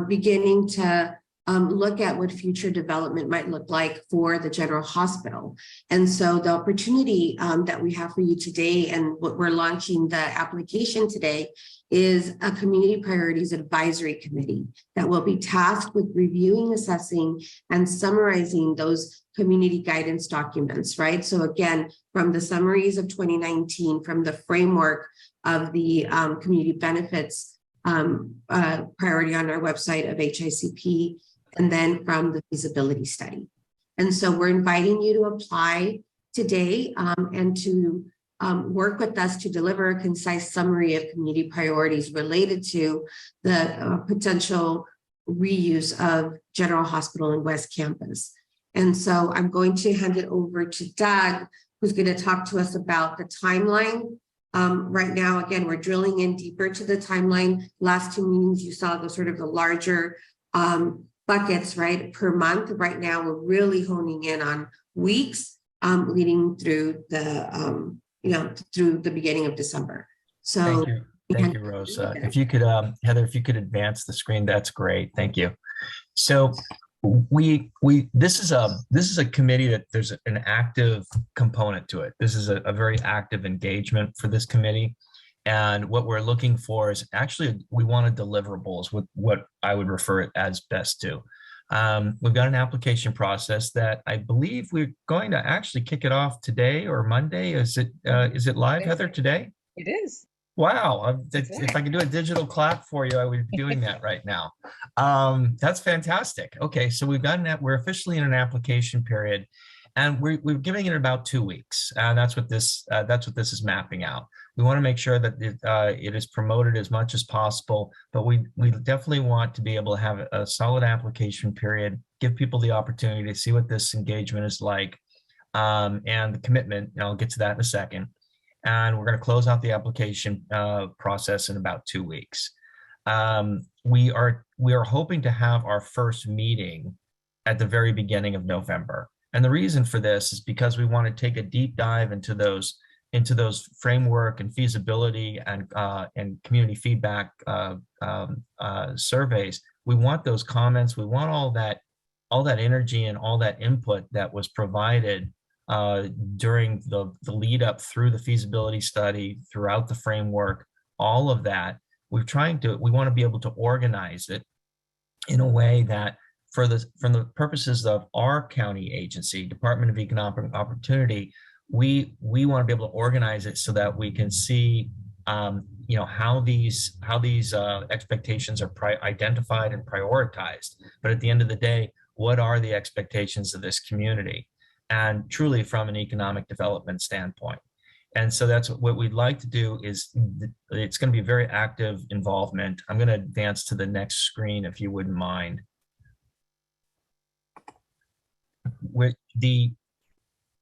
beginning to look at what future development might look like for the general hospital. And so the opportunity that we have for you today, and what we're launching the application today, is a community priorities advisory committee that will be tasked with reviewing, assessing, and summarizing those community guidance documents, right? So again, from the summaries of 2019, from the framework of the community benefits priority on our website of HICP, and then from the feasibility study. And so we're inviting you to apply today and to work with us to deliver a concise summary of community priorities related to the potential reuse of General Hospital and West Campus. And so I'm going to hand it over to Doug, who's going to talk to us about the timeline. Right now, again, we're drilling in deeper to the timeline. Last two meetings, you saw the sort of the larger buckets, right, per month. Right now, we're really honing in on weeks leading through the, through the beginning of December. So thank you. Thank you, Rosa. If you could, Heather, if you could advance the screen, that's great. Thank you. So this is a committee that there's an active component to it. This is a very active engagement for this committee. And what we're looking for is actually, we wanted deliverables with what I would refer it as best to. We've got an application process that I believe we're going to actually kick it off today or Monday. Is it live, Heather, today? It is. Wow, if I could do a digital clap for you, I would be doing that right now. That's fantastic. Okay, so we're officially in an application period, and we're giving it about 2 weeks. And that's what this is mapping out. We want to make sure that it is promoted as much as possible, but we definitely want to be able to have a solid application period, give people the opportunity to see what this engagement is like, and the commitment, and I'll get to that in a second. And we're going to close out the application process in about 2 weeks. We are hoping to have our first meeting at the very beginning of November. And the reason for this is because we want to take a deep dive into those framework and feasibility and community feedback surveys. We want those comments. We want all that energy and all that input that was provided during the lead up through the feasibility study, throughout the framework, all of that. We want to be able to organize it in a way that from the purposes of our county agency, Department of Economic Opportunity, we want to be able to organize it so that we can see how these expectations are identified and prioritized. But at the end of the day, what are the expectations of this community? And truly from an economic development standpoint. And so that's what we'd like to do. Is it's going to be very active involvement. I'm going to advance to the next screen, if you wouldn't mind. We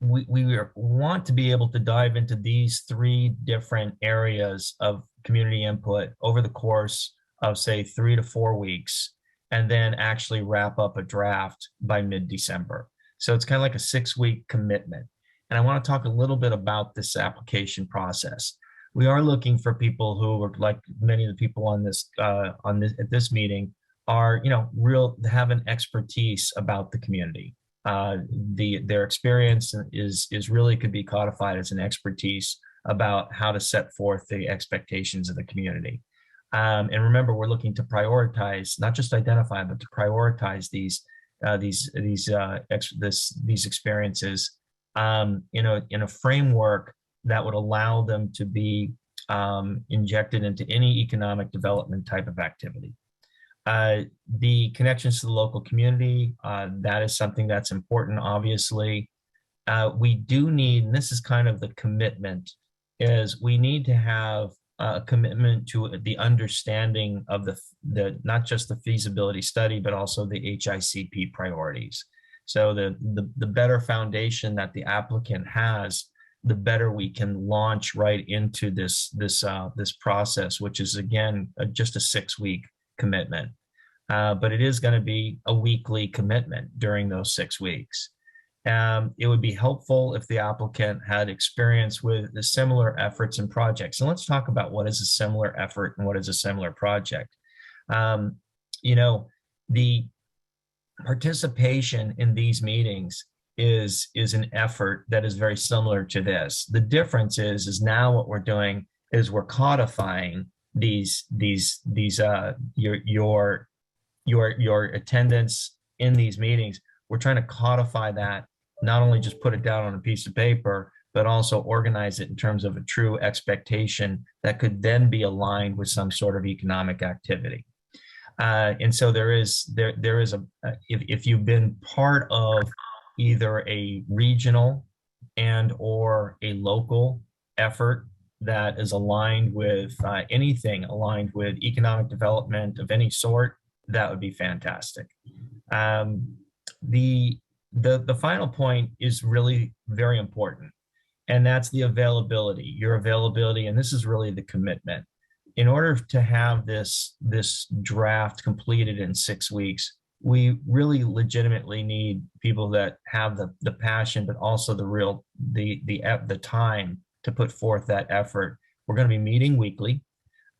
want to be able to dive into these 3 different areas of community input over the course of, say, 3 to 4 weeks, and then actually wrap up a draft by mid-December. So it's kind of like a 6-week commitment. And I want to talk a little bit about this application process. We are looking for people who are, like many of the people at this meeting, are have an expertise about the community. Their experience is really could be codified as an expertise about how to set forth the expectations of the community. And remember, we're looking to prioritize, not just identify, but to prioritize these experiences in a framework that would allow them to be injected into any economic development type of activity. The connections to the local community, that is something that's important, obviously. We do need, and this is kind of the commitment, is we need to have a commitment to the understanding of the not just the feasibility study, but also the HICP priorities. So the better foundation that the applicant has, the better we can launch right into this process, which is again just a 6-week commitment. But it is going to be a weekly commitment during those 6 weeks. It would be helpful if the applicant had experience with the similar efforts and projects. And let's talk about what is a similar effort and what is a similar project. participation in these meetings is an effort that is very similar to this. The difference is now what we're doing is we're codifying your attendance in these meetings. We're trying to codify that, not only just put it down on a piece of paper, but also organize it in terms of a true expectation that could then be aligned with some sort of economic activity. And so there is if you've been part of either a regional and or a local effort that is aligned with anything aligned with economic development of any sort, that would be fantastic. The final point is really very important, and that's the availability, your availability, and this is really the commitment. In order to have this draft completed in 6 weeks, we really legitimately need people that have the passion, but also the time to put forth that effort. We're going to be meeting weekly,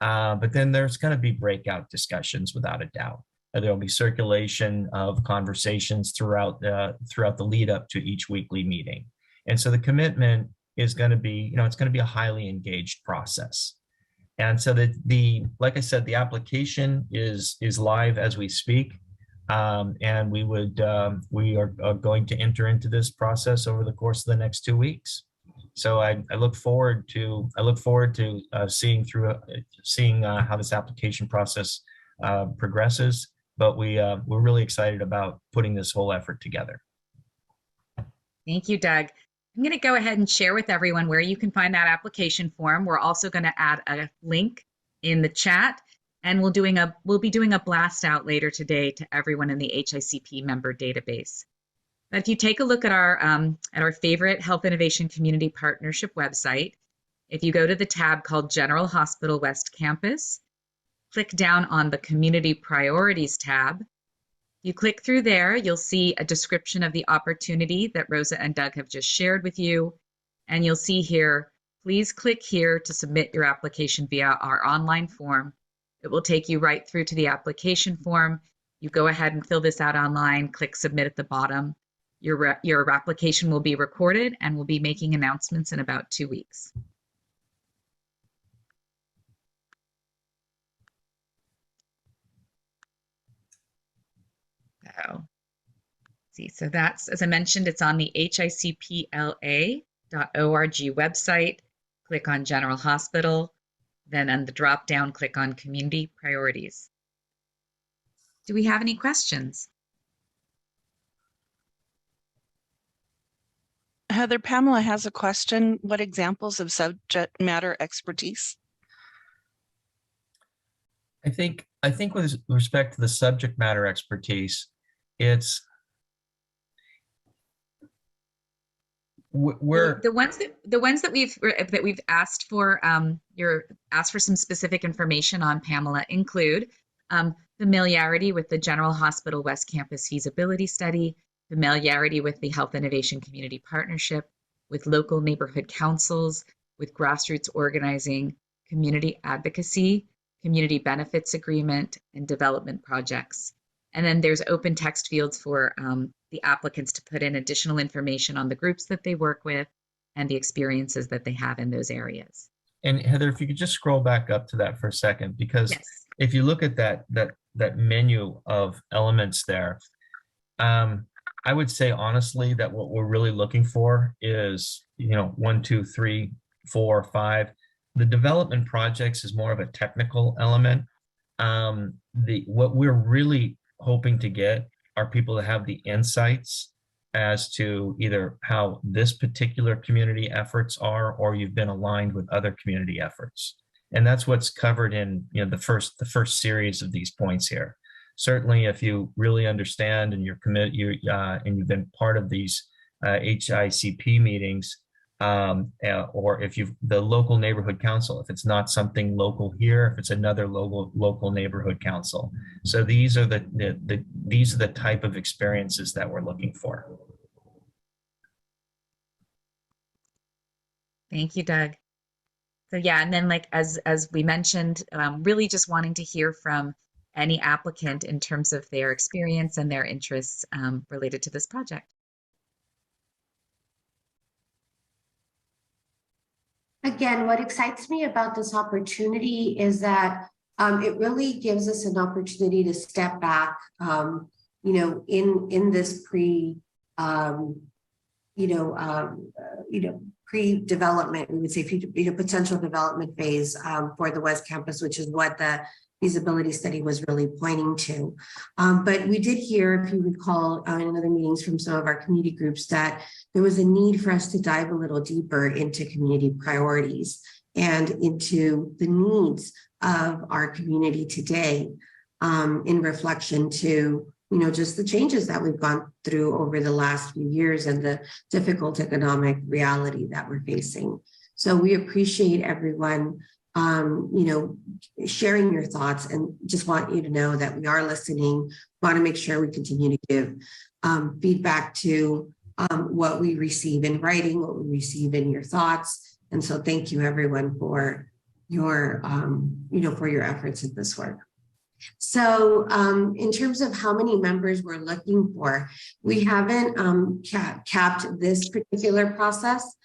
but then there's going to be breakout discussions without a doubt. There'll be circulation of conversations throughout the lead up to each weekly meeting. And so the commitment is going to be, it's going to be a highly engaged process. And so like I said, the application is live as we speak, and we are going to enter into this process over the course of the next 2 weeks. So I look forward to seeing how this application process progresses. But we're really excited about putting this whole effort together. Thank you, Doug. I'm going to go ahead and share with everyone where you can find that application form. We're also going to add a link in the chat, and we'll be doing a blast out later today to everyone in the HICP member database. But if you take a look at our favorite Health Innovation Community Partnership website, if you go to the tab called General Hospital West Campus, click down on the Community Priorities tab. You click through there, you'll see a description of the opportunity that Rosa and Doug have just shared with you. And you'll see here, please click here to submit your application via our online form. It will take you right through to the application form. You go ahead and fill this out online, click submit at the bottom. Your application will be recorded, and we'll be making announcements in about 2 weeks. So that's, as I mentioned, it's on the HICPLA.org website. Click on General Hospital, then on the drop down, click on Community Priorities. Do we have any questions? Heather, Pamela has a question. What examples of subject matter expertise? I think with respect to the subject matter expertise, it's the ones that we've asked for some specific information on, Pamela, include familiarity with the General Hospital West Campus feasibility study, familiarity with the Health Innovation Community Partnership, with local neighborhood councils, with grassroots organizing, community advocacy, community benefits agreement, and development projects. And then there's open text fields for the applicants to put in additional information on the groups that they work with and the experiences that they have in those areas. And Heather, if you could just scroll back up to that for a second, because yes. If you look at that menu of elements there, I would say honestly that what we're really looking for is, 1, 2, 3, 4, 5. The development projects is more of a technical element. What we're really hoping to get are people to have the insights as to either how this particular community efforts are, or you've been aligned with other community efforts. And that's what's covered in the first series of these points here. Certainly, if you really understand and you're committed, and you've been part of these HICP meetings, or if the local neighborhood council, if it's not something local here, if it's another local neighborhood council. So these are the type of experiences that we're looking for. Thank you, Doug. So yeah, and then as we mentioned, really just wanting to hear from any applicant in terms of their experience and their interests related to this project. Again, what excites me about this opportunity is that it really gives us an opportunity to step back, in this pre-development, we would say, potential development phase for the West Campus, which is what the feasibility study was really pointing to. But we did hear, if you recall, in other meetings from some of our community groups, that there was a need for us to dive a little deeper into community priorities and into the needs of our community today, in reflection to just the changes that we've gone through over the last few years and the difficult economic reality that we're facing. So we appreciate everyone sharing your thoughts, and just want you to know that we are listening. Want to make sure we continue to give feedback to what we receive in writing, what we receive in your thoughts. And so thank you everyone for your, for your efforts in this work. So in terms of how many members we're looking for, we haven't capped this particular process.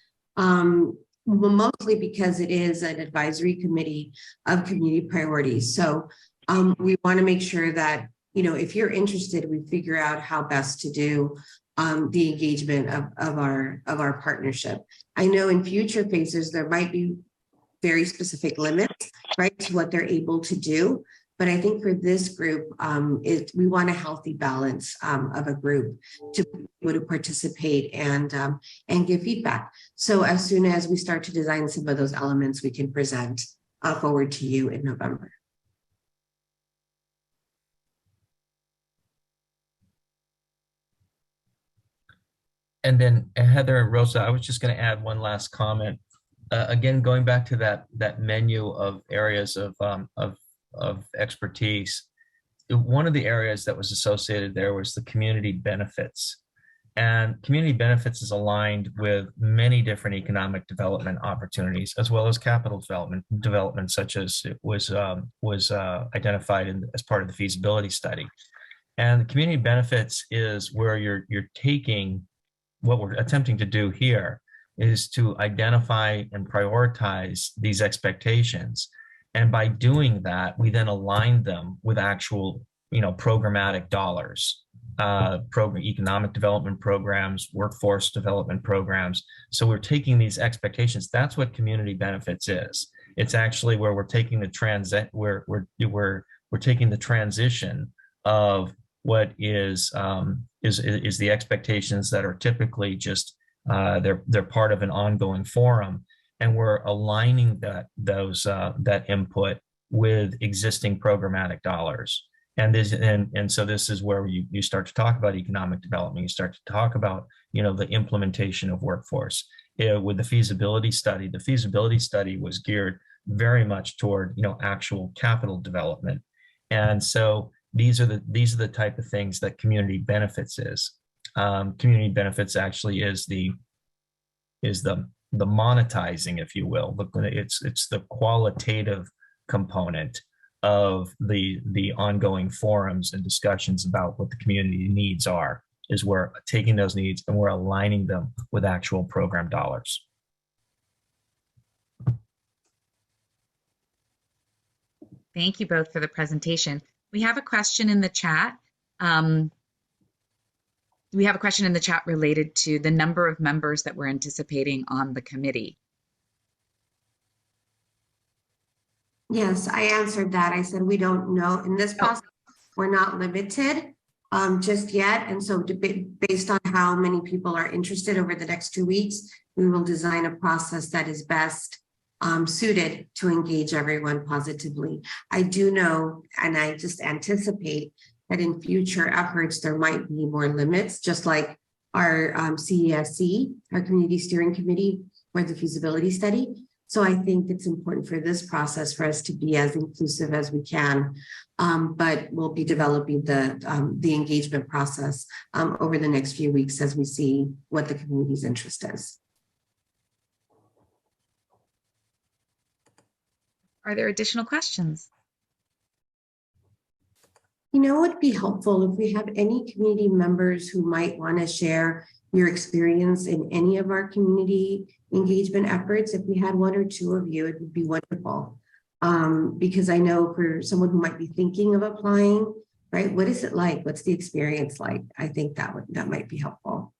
Mostly because it is an advisory committee of community priorities. So we want to make sure that, if you're interested, we figure out how best to do the engagement of our partnership. I know in future phases, there might be very specific limits, right, to what they're able to do. But I think for this group, we want a healthy balance of a group to be able to participate and give feedback. So as soon as we start to design some of those elements, we can present forward to you in November. And then Heather and Rosa, I was just going to add one last comment. Again, going back to that menu of areas of expertise, one of the areas that was associated there was the community benefits. And community benefits is aligned with many different economic development opportunities, as well as capital development such as it was identified as part of the feasibility study. And the community benefits is where you're taking what we're attempting to do here is to identify and prioritize these expectations. And by doing that, we then align them with actual, programmatic dollars, economic development programs, workforce development programs. So we're taking these expectations. That's what community benefits is. It's actually where we're taking the we're taking the transition of what is the expectations that are typically just they're part of an ongoing forum, and we're aligning that input with existing programmatic dollars. And so this is where you start to talk about economic development. You start to talk about the implementation of workforce. With the feasibility study was geared very much toward actual capital development. And so these are the type of things that community benefits is. Community benefits actually is the monetizing, if you will. It's the qualitative component of the ongoing forums and discussions about what the community needs are, is we're taking those needs and we're aligning them with actual program dollars. Thank you both for the presentation. We have a question in the chat. We have a question in the chat related to the number of members that we're anticipating on the committee. Yes, I answered that. I said we don't know. In this process, we're not limited just yet. And so based on how many people are interested over the next 2 weeks, we will design a process that is best suited to engage everyone positively. I do know, and I just anticipate that in future efforts, there might be more limits, just like our CESC, our Community Steering Committee for the feasibility study. So I think it's important for this process for us to be as inclusive as we can, but we'll be developing the engagement process over the next few weeks as we see what the community's interest is. Are there additional questions? You know what would be helpful if we have any community members who might want to share your experience in any of our community engagement efforts. If we had one or two of you, it would be wonderful. Because I know for someone who might be thinking of applying, right? What is it like? What's the experience like? I think that might be helpful.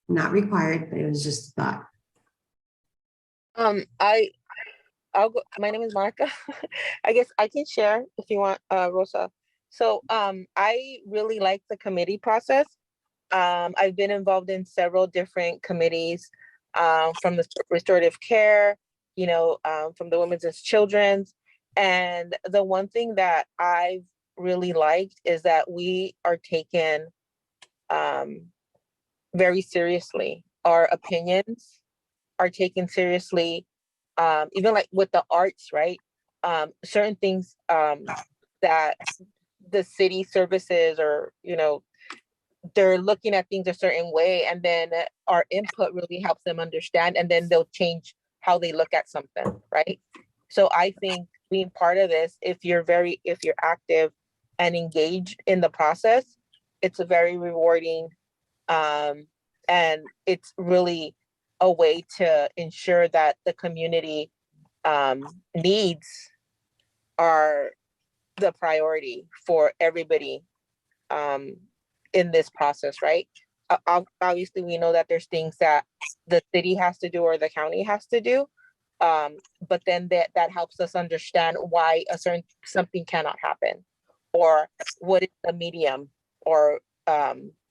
Not required, but it was just a thought. I'll go. My name is Monica. I guess I can share if you want, Rosa. So I really like the committee process. I've been involved in several different committees, from the restorative care, from the women's and children's. And the one thing that I've really liked is that we are taken very seriously. Our opinions are taken seriously, even like with the arts, right? Certain things that the city services or, they're looking at things a certain way, and then our input really helps them understand, and then they'll change how they look at something, right? So I think being part of this, if you're active and engaged in the process, it's a very rewarding, and it's really a way to ensure that the community needs are the priority for everybody in this process, right? Obviously, we know that there's things that the city has to do or the county has to do, but then that helps us understand why something cannot happen, or what is the medium, or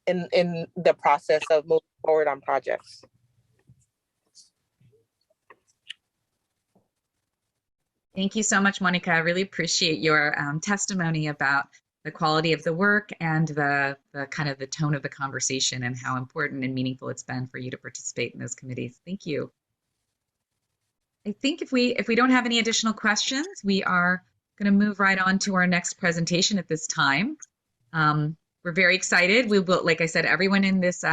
in the process of moving forward on projects. Thank you so much, Monica. I really appreciate your testimony about the quality of the work and the kind of the tone of the conversation and how important and meaningful it's been for you to participate in those committees. Thank you. I think if we don't have any additional questions, we are going to move right on to our next presentation at this time. We're very excited. We will, like I said, everyone in this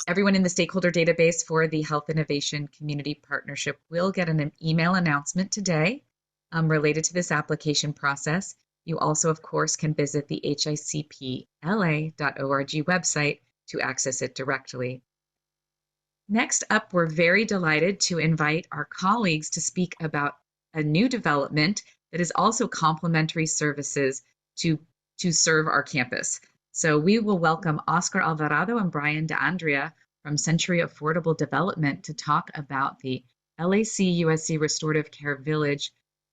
everyone in the stakeholder database for the Health Innovation Community Partnership will get an email announcement today related to this application process. You also, of course, can visit the HICPLA.org website to access it directly. Next up, we're very delighted to invite our colleagues to speak about a new development that is also complementary services to serve our campus. So we will welcome Oscar Alvarado and Brian DeAndrea from Century Affordable Development to talk about the LAC USC Restorative Care Village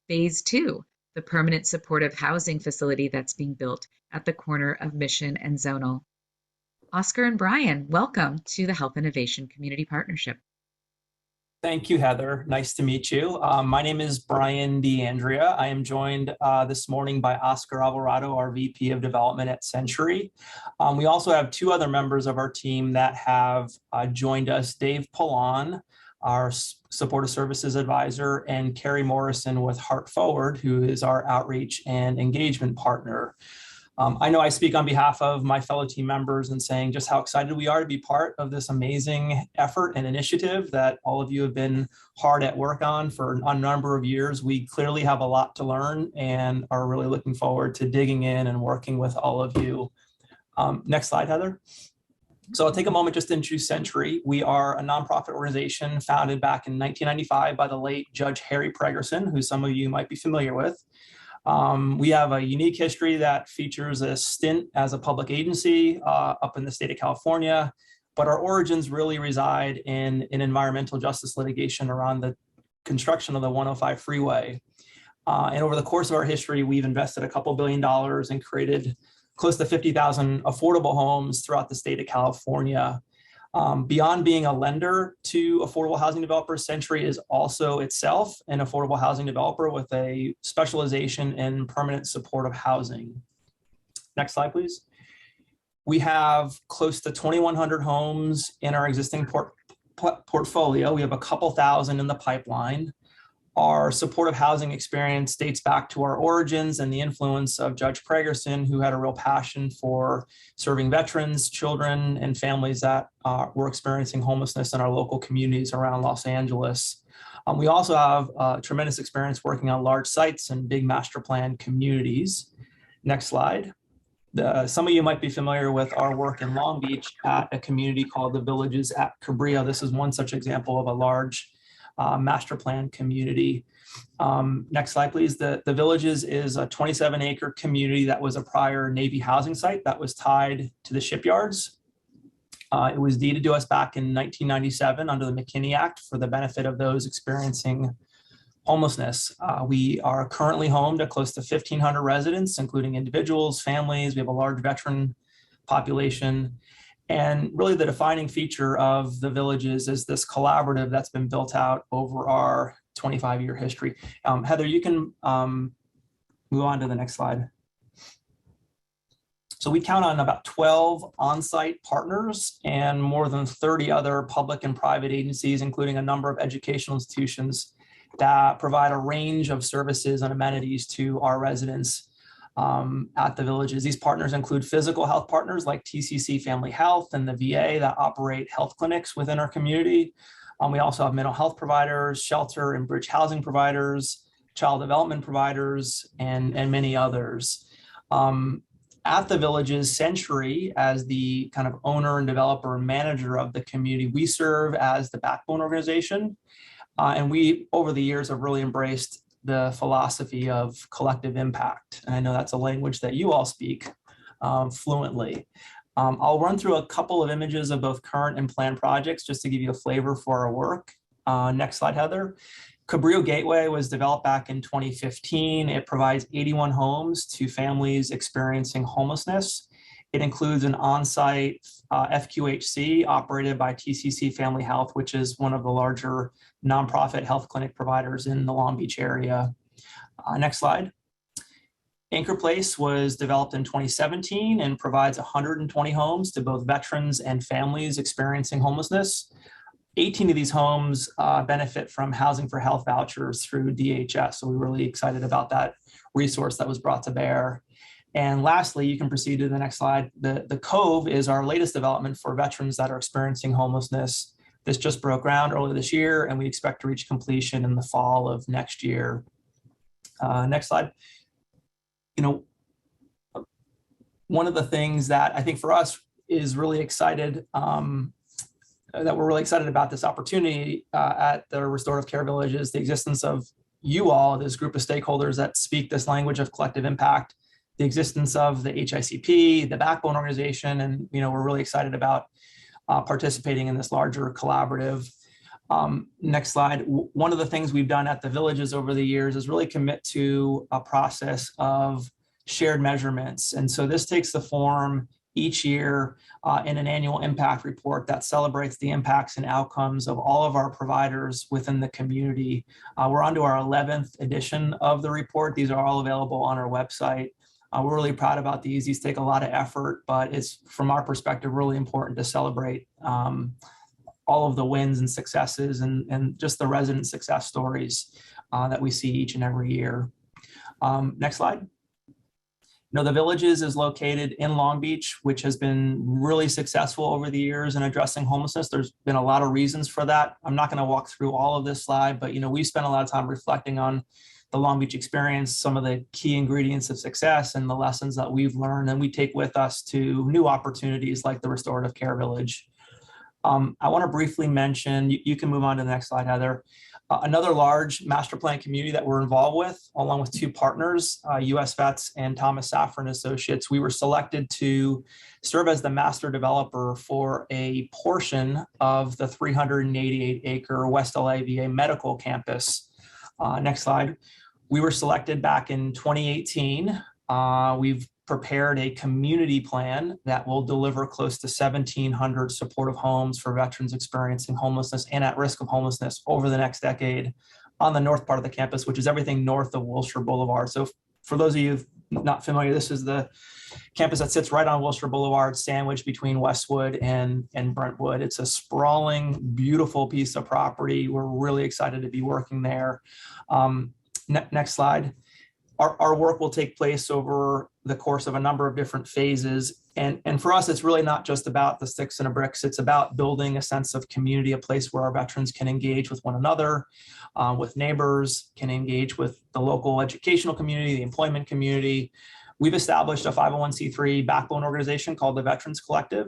Phase 2, the permanent supportive housing facility that's being built at the corner of Mission and Zonal. Oscar and Brian, welcome to the Health Innovation Community Partnership. Thank you, Heather. Nice to meet you. My name is Brian DeAndrea. I am joined this morning by Oscar Alvarado, our VP of Development at Century. We also have two other members of our team that have joined us, Dave Pallon, our Supportive Services Advisor, and Carrie Morrison with Heart Forward, who is our Outreach and Engagement Partner. I know I speak on behalf of my fellow team members in saying just how excited we are to be part of this amazing effort and initiative that all of you have been hard at work on for a number of years. We clearly have a lot to learn and are really looking forward to digging in and working with all of you. Next slide, Heather. So I'll take a moment just to introduce Century. We are a nonprofit organization founded back in 1995 by the late Judge Harry Pregerson, who some of you might be familiar with. We have a unique history that features a stint as a public agency up in the state of California, but our origins really reside in environmental justice litigation around the construction of the 105 freeway. And over the course of our history, we've invested a couple $2 billion and created close to 50,000 affordable homes throughout the state of California. Beyond being a lender to affordable housing developers, Century is also itself an affordable housing developer with a specialization in permanent supportive housing. Next slide, please. We have close to 2,100 homes in our existing portfolio. We have a couple thousand in the pipeline. Our supportive housing experience dates back to our origins and the influence of Judge Pregerson, who had a real passion for serving veterans, children, and families that were experiencing homelessness in our local communities around Los Angeles. We also have tremendous experience working on large sites and big master plan communities. Next slide. Some of you might be familiar with our work in Long Beach at a community called the Villages at Cabrillo. This is one such example of a large master plan community. Next slide, please. The Villages is a 27-acre community that was a prior Navy housing site that was tied to the shipyards. It was deeded to us back in 1997 under the McKinney Act for the benefit of those experiencing homelessness. We are currently home to close to 1,500 residents, including individuals, families. We have a large veteran population. And really the defining feature of the Villages is this collaborative that's been built out over our 25-year history. Heather, you can move on to the next slide. So we count on about 12 on-site partners and more than 30 other public and private agencies, including a number of educational institutions that provide a range of services and amenities to our residents at the Villages. These partners include physical health partners like TCC Family Health and the VA that operate health clinics within our community. We also have mental health providers, shelter and bridge housing providers, child development providers, and many others. At the Villages, Century, as the kind of owner and developer and manager of the community, we serve as the backbone organization. And we, over the years, have really embraced the philosophy of collective impact. And I know that's a language that you all speak fluently. I'll run through a couple of images of both current and planned projects just to give you a flavor for our work. Next slide, Heather. Cabrillo Gateway was developed back in 2015. It provides 81 homes to families experiencing homelessness. It includes an on-site FQHC operated by TCC Family Health, which is one of the larger nonprofit health clinic providers in the Long Beach area. Next slide. Anchor Place was developed in 2017 and provides 120 homes to both veterans and families experiencing homelessness. 18 of these homes benefit from Housing for Health vouchers through DHS. So we're really excited about that resource that was brought to bear. And lastly, you can proceed to the next slide. The Cove is our latest development for veterans that are experiencing homelessness. This just broke ground earlier this year, and we expect to reach completion in the fall of next year. Next slide. You know, one of the things that I think for us is really excited, that we're really excited about this opportunity at the Restorative Care Village is the existence of you all, this group of stakeholders that speak this language of collective impact, the existence of the HICP, the backbone organization, and we're really excited about participating in this larger collaborative. Next slide. One of the things we've done at the Villages over the years is really commit to a process of shared measurements. And so this takes the form each year in an annual impact report that celebrates the impacts and outcomes of all of our providers within the community. We're on to our 11th edition of the report. These are all available on our website. We're really proud about these. These take a lot of effort, but it's, from our perspective, really important to celebrate all of the wins and successes and just the resident success stories that we see each and every year. Next slide. The Villages is located in Long Beach, which has been really successful over the years in addressing homelessness. There's been a lot of reasons for that. I'm not going to walk through all of this slide, but we spent a lot of time reflecting on the Long Beach experience, some of the key ingredients of success and the lessons that we've learned, and we take with us to new opportunities like the Restorative Care Village. I want to briefly mention, you can move on to the next slide, Heather. Another large master plan community that we're involved with, along with two partners, US Vets and Thomas Safran Associates. We were selected to serve as the master developer for a portion of the 388-acre West LA VA medical campus. Next slide. We were selected back in 2018. We've prepared a community plan that will deliver close to 1,700 supportive homes for veterans experiencing homelessness and at risk of homelessness over the next decade on the north part of the campus, which is everything north of Wilshire Boulevard. So for those of you not familiar, this is the campus that sits right on Wilshire Boulevard, sandwiched between Westwood and Brentwood. It's a sprawling, beautiful piece of property. We're really excited to be working there. Next slide. Our work will take place over the course of a number of different phases. And for us, it's really not just about the sticks and the bricks. It's about building a sense of community, a place where our veterans can engage with one another, with neighbors, can engage with the local educational community, the employment community. We've established a 501c3 backbone organization called the Veterans Collective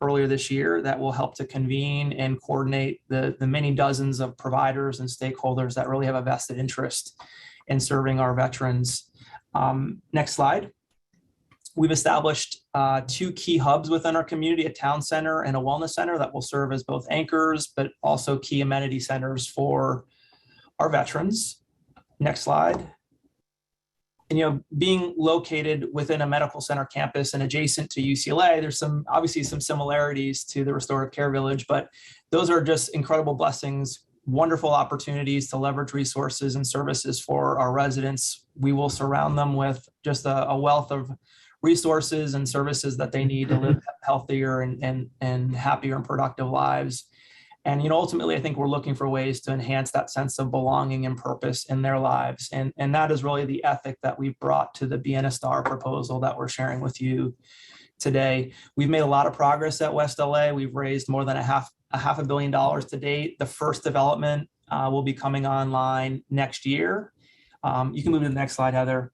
earlier this year that will help to convene and coordinate the many dozens of providers and stakeholders that really have a vested interest in serving our veterans. Next slide. We've established 2 key hubs within our community, a town center and a wellness center that will serve as both anchors, but also key amenity centers for our veterans. Next slide. And, being located within a medical center campus and adjacent to UCLA, there's obviously some similarities to the Restorative Care Village, but those are just incredible blessings, wonderful opportunities to leverage resources and services for our residents. We will surround them with just a wealth of resources and services that they need to live healthier and happier and productive lives. And, ultimately, I think we're looking for ways to enhance that sense of belonging and purpose in their lives. And that is really the ethic that we've brought to the Be in a Star proposal that we're sharing with you today. We've made a lot of progress at West LA. We've raised more than a half $500 million to date. The first development will be coming online next year. You can move to the next slide, Heather.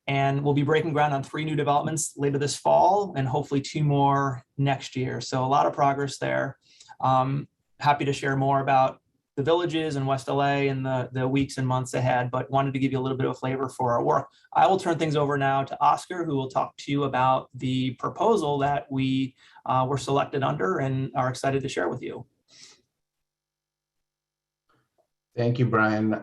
And we'll be breaking ground on 3 new developments later this fall and hopefully 2 more next year. So a lot of progress there. Happy to share more about the villages in West LA in the weeks and months ahead, but wanted to give you a little bit of a flavor for our work. I will turn things over now to Oscar, who will talk to you about the proposal that we were selected under and are excited to share with you. Thank you, Brian.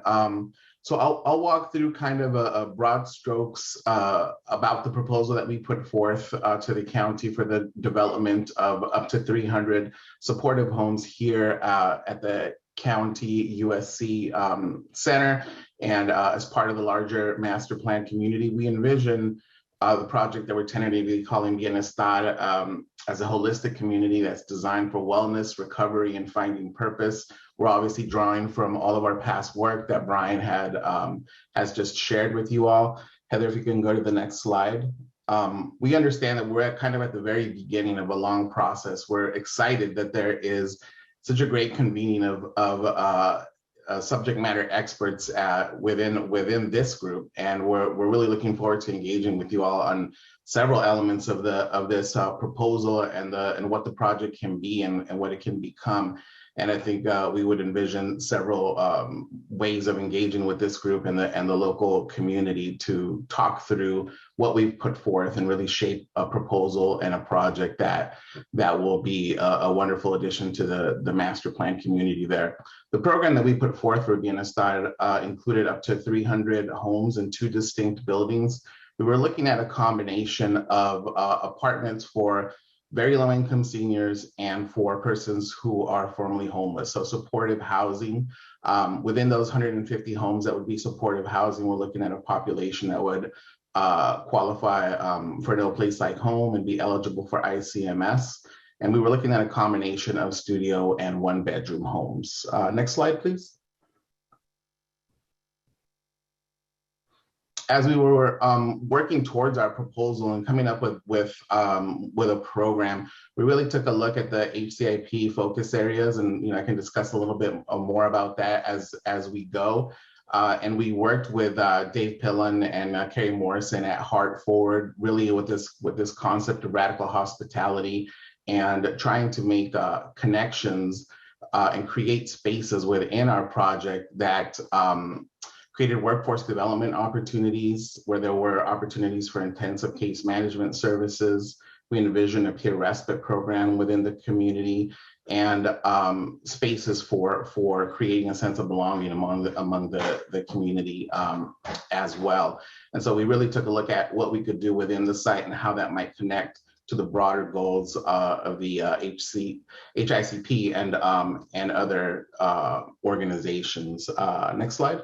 So I'll walk through kind of a broad strokes about the proposal that we put forth to the county for the development of up to 300 supportive homes here at the county USC center. And as part of the larger master plan community, we envision the project that we're tentatively calling Bienestar as a holistic community that's designed for wellness, recovery, and finding purpose. We're obviously drawing from all of our past work that Brian has just shared with you all. Heather, if you can go to the next slide. We understand that we're kind of at the very beginning of a long process. We're excited that there is such a great convening of subject matter experts within this group, and we're really looking forward to engaging with you all on several elements of this proposal and what the project can be and what it can become. And I think we would envision several ways of engaging with this group and the local community to talk through what we've put forth and really shape a proposal and a project that will be a wonderful addition to the master plan community there. The program that we put forth for Bienestar included up to 300 homes in 2 distinct buildings. We were looking at a combination of apartments for very low income seniors and for persons who are formerly homeless. So supportive housing. Within those 150 homes that would be supportive housing, we're looking at a population that would qualify for No Place Like Home and be eligible for ICMS. And we were looking at a combination of studio and 1-bedroom homes. Next slide, please. As we were working towards our proposal and coming up with a program, we really took a look at the HICP focus areas, and I can discuss a little bit more about that as we go. And we worked with Dave Pillen and Carrie Morrison at Heart Forward, really with this concept of radical hospitality and trying to make connections and create spaces within our project that created workforce development opportunities where there were opportunities for intensive case management services. We envisioned a peer respite program within the community and spaces for creating a sense of belonging among the community as well. And so we really took a look at what we could do within the site and how that might connect to the broader goals of the HICP and other organizations. Next slide.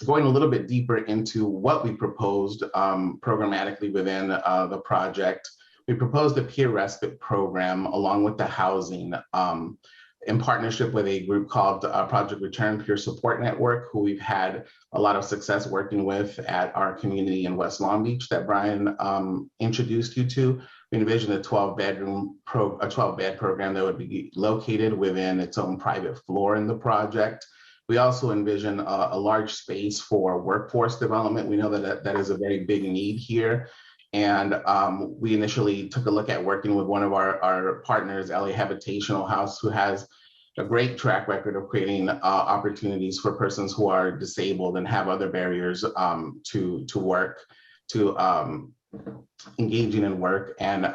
Going a little bit deeper into what we proposed programmatically within the project, we proposed a peer respite program along with the housing in partnership with a group called Project Return Peer Support Network, who we've had a lot of success working with at our community in West Long Beach that Brian introduced you to. We envisioned a 12-bed program that would be located within its own private floor in the project. We also envision a large space for workforce development. We know that is a very big need here. And we initially took a look at working with one of our partners, LA Habitational House, who has a great track record of creating opportunities for persons who are disabled and have other barriers to work, to engaging in work. And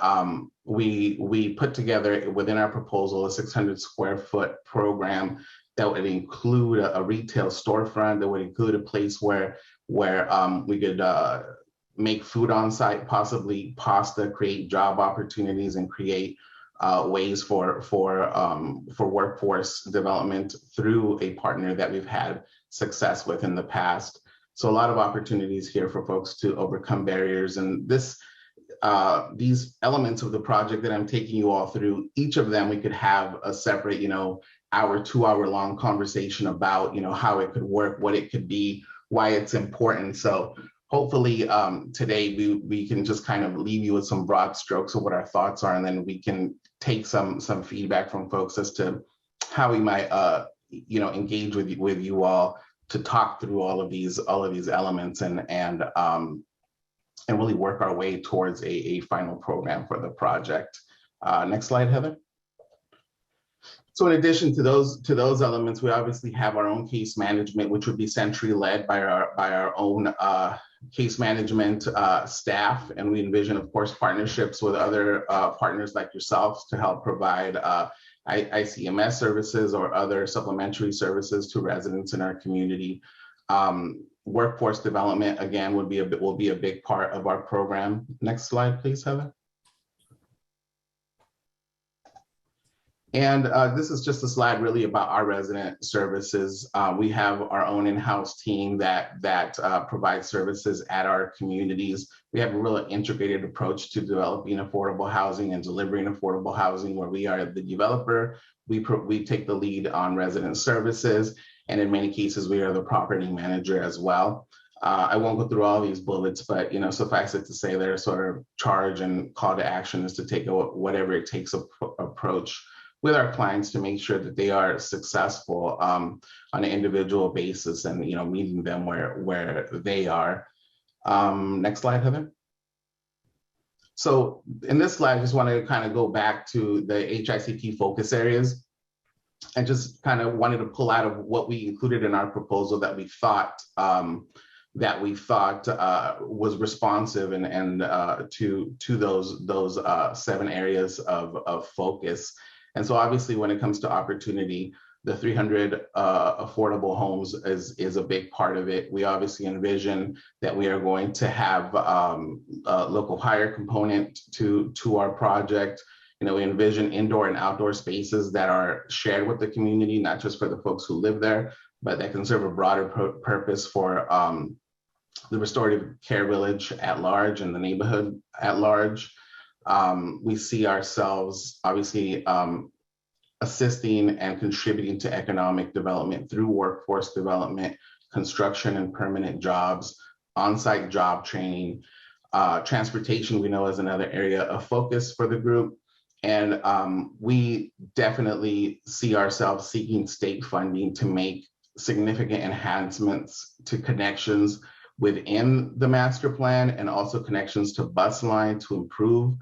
we put together within our proposal a 600 square foot program that would include a retail storefront, that would include a place where we could make food on site, possibly pasta, create job opportunities, and create ways for workforce development through a partner that we've had success with in the past. So a lot of opportunities here for folks to overcome barriers. And these elements of the project that I'm taking you all through, each of them we could have a separate, 2-hour long conversation about, how it could work, what it could be, why it's important. So hopefully today we can just kind of leave you with some broad strokes of what our thoughts are, and then we can take some feedback from folks as to how we might engage with you all to talk through all of these elements and really work our way towards a final program for the project. Next slide, Heather. So in addition to those elements, we obviously have our own case management, which would be centrally led by our own case management staff. And we envision, of course, partnerships with other partners like yourselves to help provide ICMS services or other supplementary services to residents in our community. Workforce development, again, will be a big part of our program. Next slide, please, Heather. And this is just a slide really about our resident services. We have our own in-house team that provides services at our communities. We have a really integrated approach to developing affordable housing and delivering affordable housing, where we are the developer. We take the lead on resident services, and in many cases, we are the property manager as well. I won't go through all these bullets, but suffice it to say, their sort of charge and call to action is to take a whatever it takes approach with our clients to make sure that they are successful on an individual basis and meeting them where they are. Next slide, Heather. So in this slide, I just want to kind of go back to the HICP focus areas and just kind of wanted to pull out of what we included in our proposal that we thought was responsive and to those 7 areas of focus. And so obviously when it comes to opportunity, the 300 affordable homes is a big part of it. We obviously envision that we are going to have a local hire component to our project. We envision indoor and outdoor spaces that are shared with the community, not just for the folks who live there, but that can serve a broader purpose for the restorative care village at large and the neighborhood at large. We see ourselves obviously assisting and contributing to economic development through workforce development, construction and permanent jobs, on-site job training, transportation we know is another area of focus for the group. And we definitely see ourselves seeking state funding to make significant enhancements to connections within the master plan and also connections to bus line to improve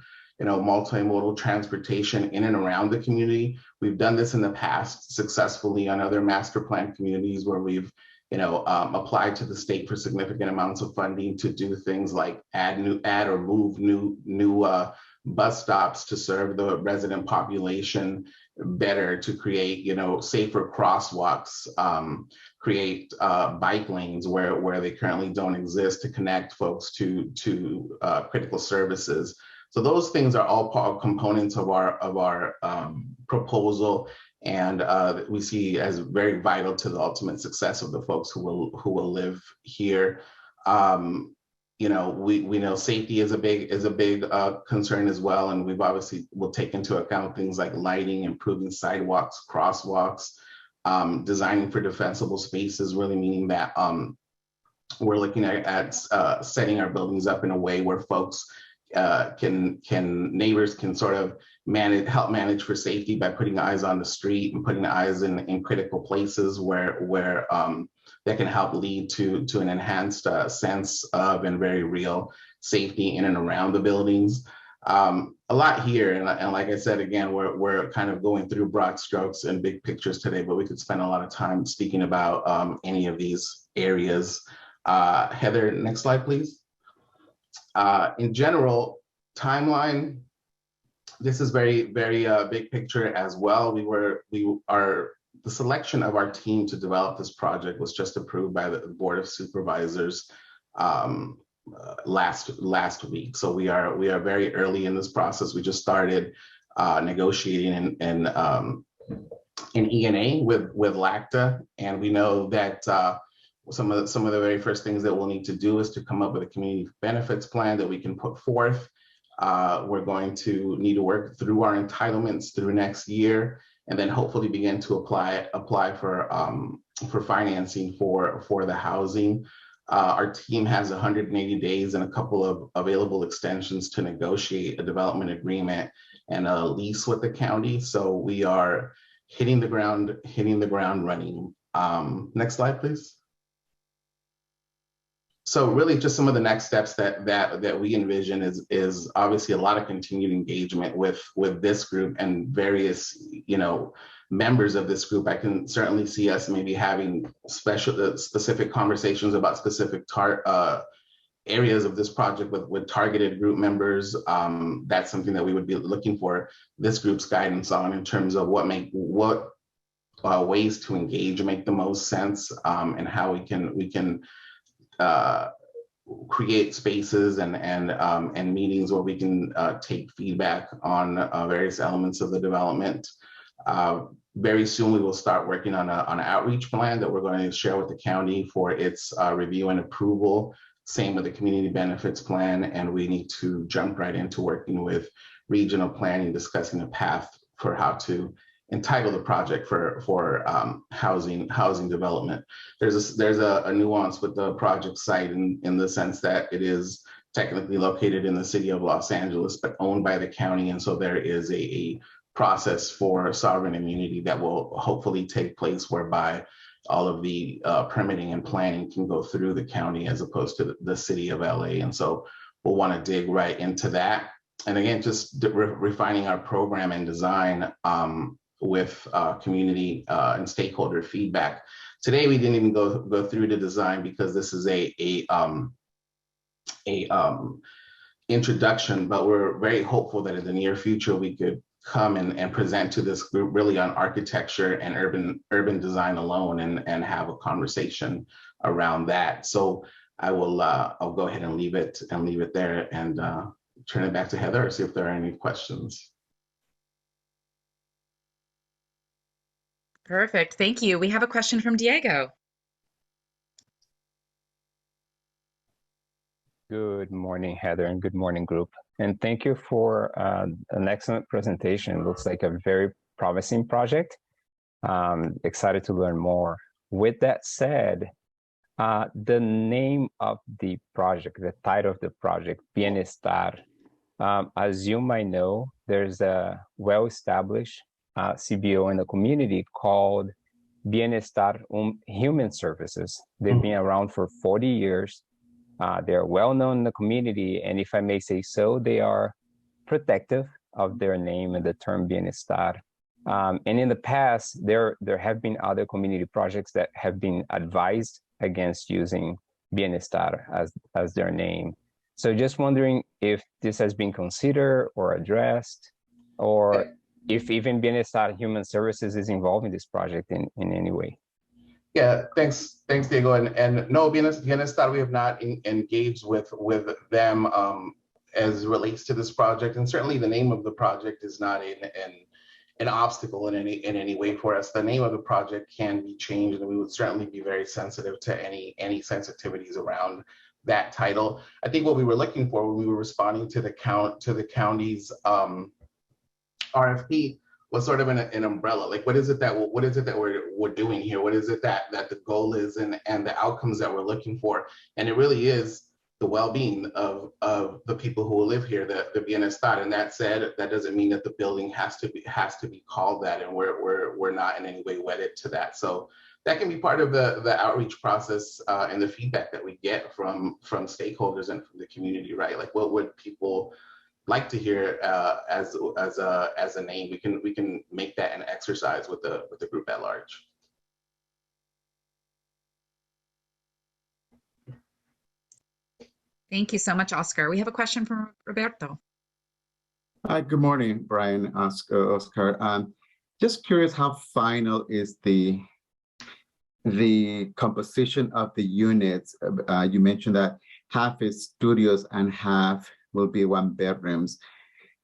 multimodal transportation in and around the community. We've done this in the past successfully on other master plan communities where we've applied to the state for significant amounts of funding to do things like add or move new bus stops to serve the resident population better, to create safer crosswalks, create bike lanes where they currently don't exist, to connect folks to critical services. So those things are all components of our proposal, and we see as very vital to the ultimate success of the folks who will live here. We know safety is a big concern as well, and we've obviously will take into account things like lighting, improving sidewalks, crosswalks, designing for defensible spaces, really meaning that we're looking at setting our buildings up in a way where folks neighbors can sort of help manage for safety by putting eyes on the street and putting eyes in critical places where that can help lead to an enhanced sense of and very real safety in and around the buildings. A lot here, and like I said, again, we're kind of going through broad strokes and big pictures today, but we could spend a lot of time speaking about any of these areas. Heather, next slide, please. In general, timeline, this is very big picture as well. The selection of our team to develop this project was just approved by the Board of Supervisors last week. So we are very early in this process. We just started negotiating in ENA with LACTA, and we know that some of the very first things that we'll need to do is to come up with a community benefits plan that we can put forth. We're going to need to work through our entitlements through next year, and then hopefully begin to apply for financing for the housing. Our team has 180 days and a couple of available extensions to negotiate a development agreement and a lease with the county. So we are hitting the ground running. Next slide, please. So really just some of the next steps that we envision is obviously a lot of continued engagement with this group and various, members of this group. I can certainly see us maybe having specific conversations about specific areas of this project with targeted group members. That's something that we would be looking for this group's guidance on in terms of what ways to engage make the most sense, and how we can create spaces and meetings where we can take feedback on various elements of the development. Very soon we will start working on an outreach plan that we're going to share with the county for its review and approval. Same with the community benefits plan, and we need to jump right into working with regional planning, discussing a path for how to entitle the project for housing development. There's a nuance with the project site in the sense that it is technically located in the city of Los Angeles, but owned by the county, and so there is a process for sovereign immunity that will hopefully take place whereby all of the permitting and planning can go through the county as opposed to the city of LA. And so we'll want to dig right into that. And again, just refining our program and design with community and stakeholder feedback. Today, we didn't even go through the design because this is a introduction, but we're very hopeful that in the near future, we could come and present to this group really on architecture and urban design alone and have a conversation around that. So I'll go ahead and leave it there and turn it back to Heather, see if there are any questions. Perfect, thank you. We have a question from Diego. Good morning, Heather, and good morning, group. And thank you for an excellent presentation. It looks like a very promising project. Excited to learn more. With that said, the name of the project, the title of the project, Bienestar, as you might know, there's a well-established CBO in the community called Bienestar Human Services. They've been around for 40 years. They're well known in the community, and if I may say so, they are protective of their name and the term Bienestar. And in the past, there have been other community projects that have been advised against using Bienestar as their name. So just wondering if this has been considered or addressed, or if even Bienestar Human Services is involved in this project in any way. Yeah, thanks, Diego. And no, Bienestar, we have not engaged with them as it relates to this project. And certainly the name of the project is not an obstacle in any way for us. The name of the project can be changed, and we would certainly be very sensitive to any sensitivities around that title. I think what we were looking for when we were responding to the county's RFP was sort of an umbrella. Like, what is it that we're doing here? What is it that the goal is and the outcomes that we're looking for? And it really is the well-being of the people who will live here, the bienestar. And that said, that doesn't mean that the building has to be called that, and we're not in any way wedded to that. So that can be part of the outreach process and the feedback that we get from stakeholders and from the community, right? Like, what would people like to hear as a name? We can make that an exercise with the group at large. Thank you so much, Oscar. We have a question from Roberto. Hi, good morning, Brian, Oscar. Just curious, how final is the composition of the units? You mentioned that half is studios and half will be one bedrooms.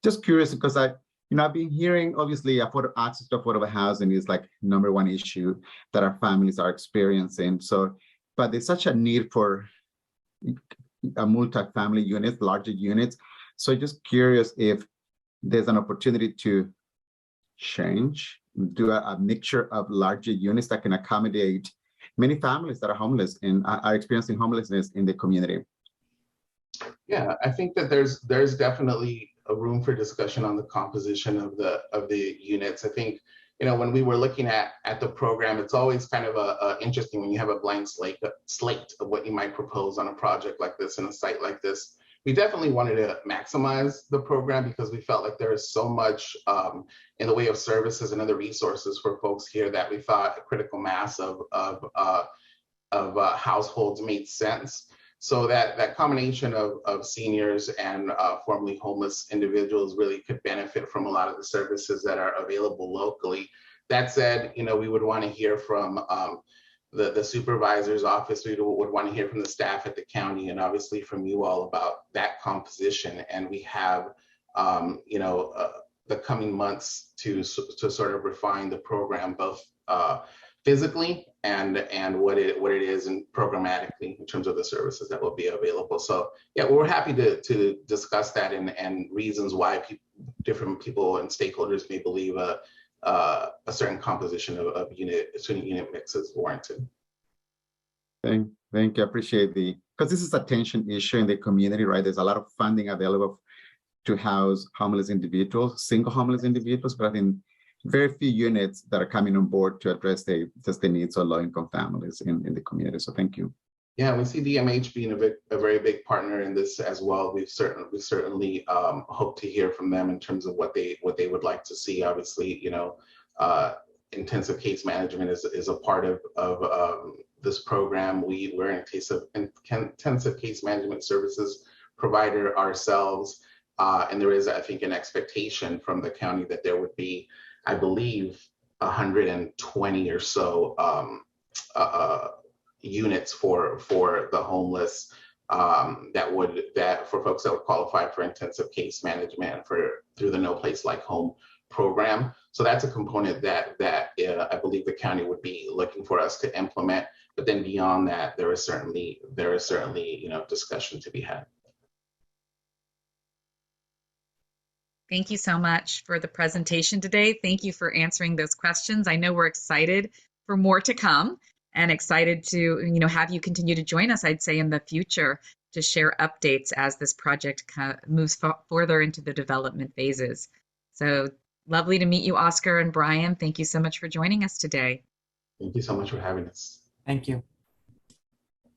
Just curious, because I've been hearing, obviously, access to affordable housing is like #1 issue that our families are experiencing. So, but there's such a need for a multi-family units, larger units. So just curious if there's an opportunity to do a mixture of larger units that can accommodate many families that are homeless and are experiencing homelessness in the community. Yeah, I think that there's definitely a room for discussion on the composition of the units. I think, when we were looking at the program, it's always kind of interesting when you have a blank slate of what you might propose on a project like this and a site like this. We definitely wanted to maximize the program because we felt like there is so much in the way of services and other resources for folks here that we thought a critical mass of households made sense. So that combination of seniors and formerly homeless individuals really could benefit from a lot of the services that are available locally. That said, we would want to hear from the supervisor's office. We would want to hear from the staff at the county, and obviously from you all about that composition. And we have, the coming months to sort of refine the program, both physically and what it is and programmatically in terms of the services that will be available. So yeah, we're happy to discuss that and reasons why different people and stakeholders may believe a certain composition of student unit mix is warranted. Thank you. I appreciate because this is a tension issue in the community, right? There's a lot of funding available to house homeless individuals, single homeless individuals, but I think very few units that are coming on board to address the needs of low-income families in the community. So thank you. Yeah, we see DMH being a very big partner in this as well. We certainly hope to hear from them in terms of what they would like to see. Obviously, intensive case management is a part of this program. We're in case of intensive case management services provider ourselves, and there is, I think, an expectation from the county that there would be, I believe, 120 or so units for the homeless that for folks that would qualify for intensive case management through the No Place Like Home program. So that's a component that I believe the county would be looking for us to implement. But then beyond that, there is certainly discussion to be had. Thank you so much for the presentation today. Thank you for answering those questions. I know we're excited for more to come and excited to have you continue to join us, I'd say, in the future to share updates as this project moves further into the development phases. So lovely to meet you, Oscar and Brian. Thank you so much for joining us today. Thank you so much for having us. Thank you.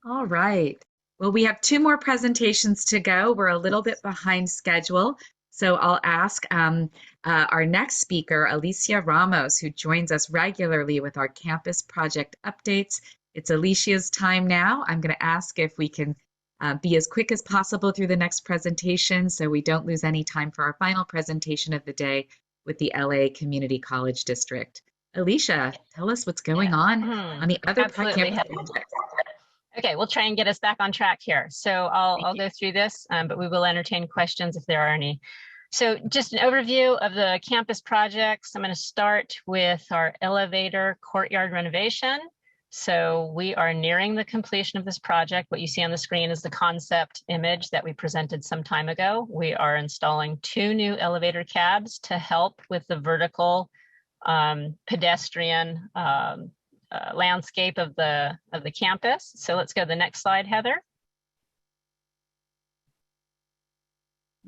All right. Well, we have 2 more presentations to go. We're a little bit behind schedule. So I'll ask our next speaker, Alicia Ramos, who joins us regularly with our campus project updates. It's Alicia's time now. I'm going to ask if we can be as quick as possible through the next presentation so we don't lose any time for our final presentation of the day with the LA Community College District. Alicia, tell us what's going on the other campus projects. Okay, we'll try and get us back on track here. So I'll go through this, but we will entertain questions if there are any. So just an overview of the campus projects. I'm going to start with our elevator courtyard renovation. So we are nearing the completion of this project. What you see on the screen is the concept image that we presented some time ago. We are installing 2 new elevator cabs to help with the vertical pedestrian landscape of the campus. So let's go to the next slide, Heather.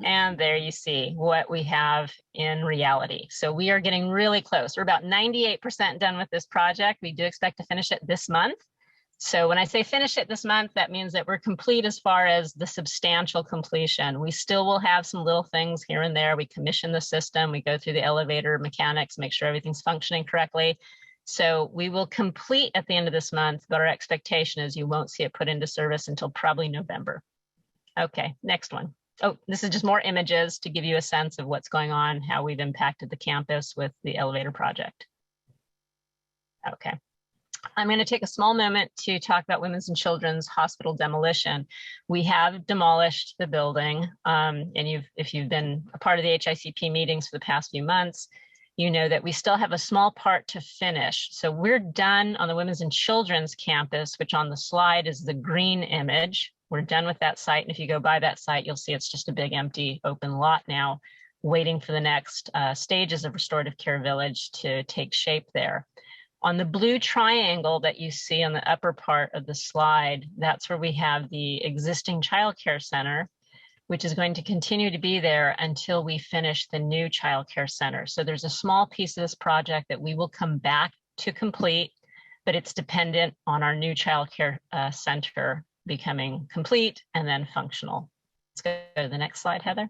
And there you see what we have in reality. So we are getting really close. We're about 98% done with this project. We do expect to finish it this month. So when I say finish it this month, that means that we're complete as far as the substantial completion. We still will have some little things here and there. We commission the system, we go through the elevator mechanics, make sure everything's functioning correctly. So we will complete at the end of this month, but our expectation is you won't see it put into service until probably November. Okay, next one. Oh, this is just more images to give you a sense of what's going on, how we've impacted the campus with the elevator project. Okay. I'm going to take a small moment to talk about Women's and Children's Hospital demolition. We have demolished the building, and if you've been a part of the HICP meetings for the past few months, you know that we still have a small part to finish. So we're done on the Women's and Children's campus, which on the slide is the green image. We're done with that site, and if you go by that site, you'll see it's just a big empty open lot now, waiting for the next stages of Restorative Care Village to take shape there. On the blue triangle that you see on the upper part of the slide, that's where we have the existing child care center, which is going to continue to be there until we finish the new child care center. So there's a small piece of this project that we will come back to complete, but it's dependent on our new child care center becoming complete and then functional. Let's go to the next slide, Heather.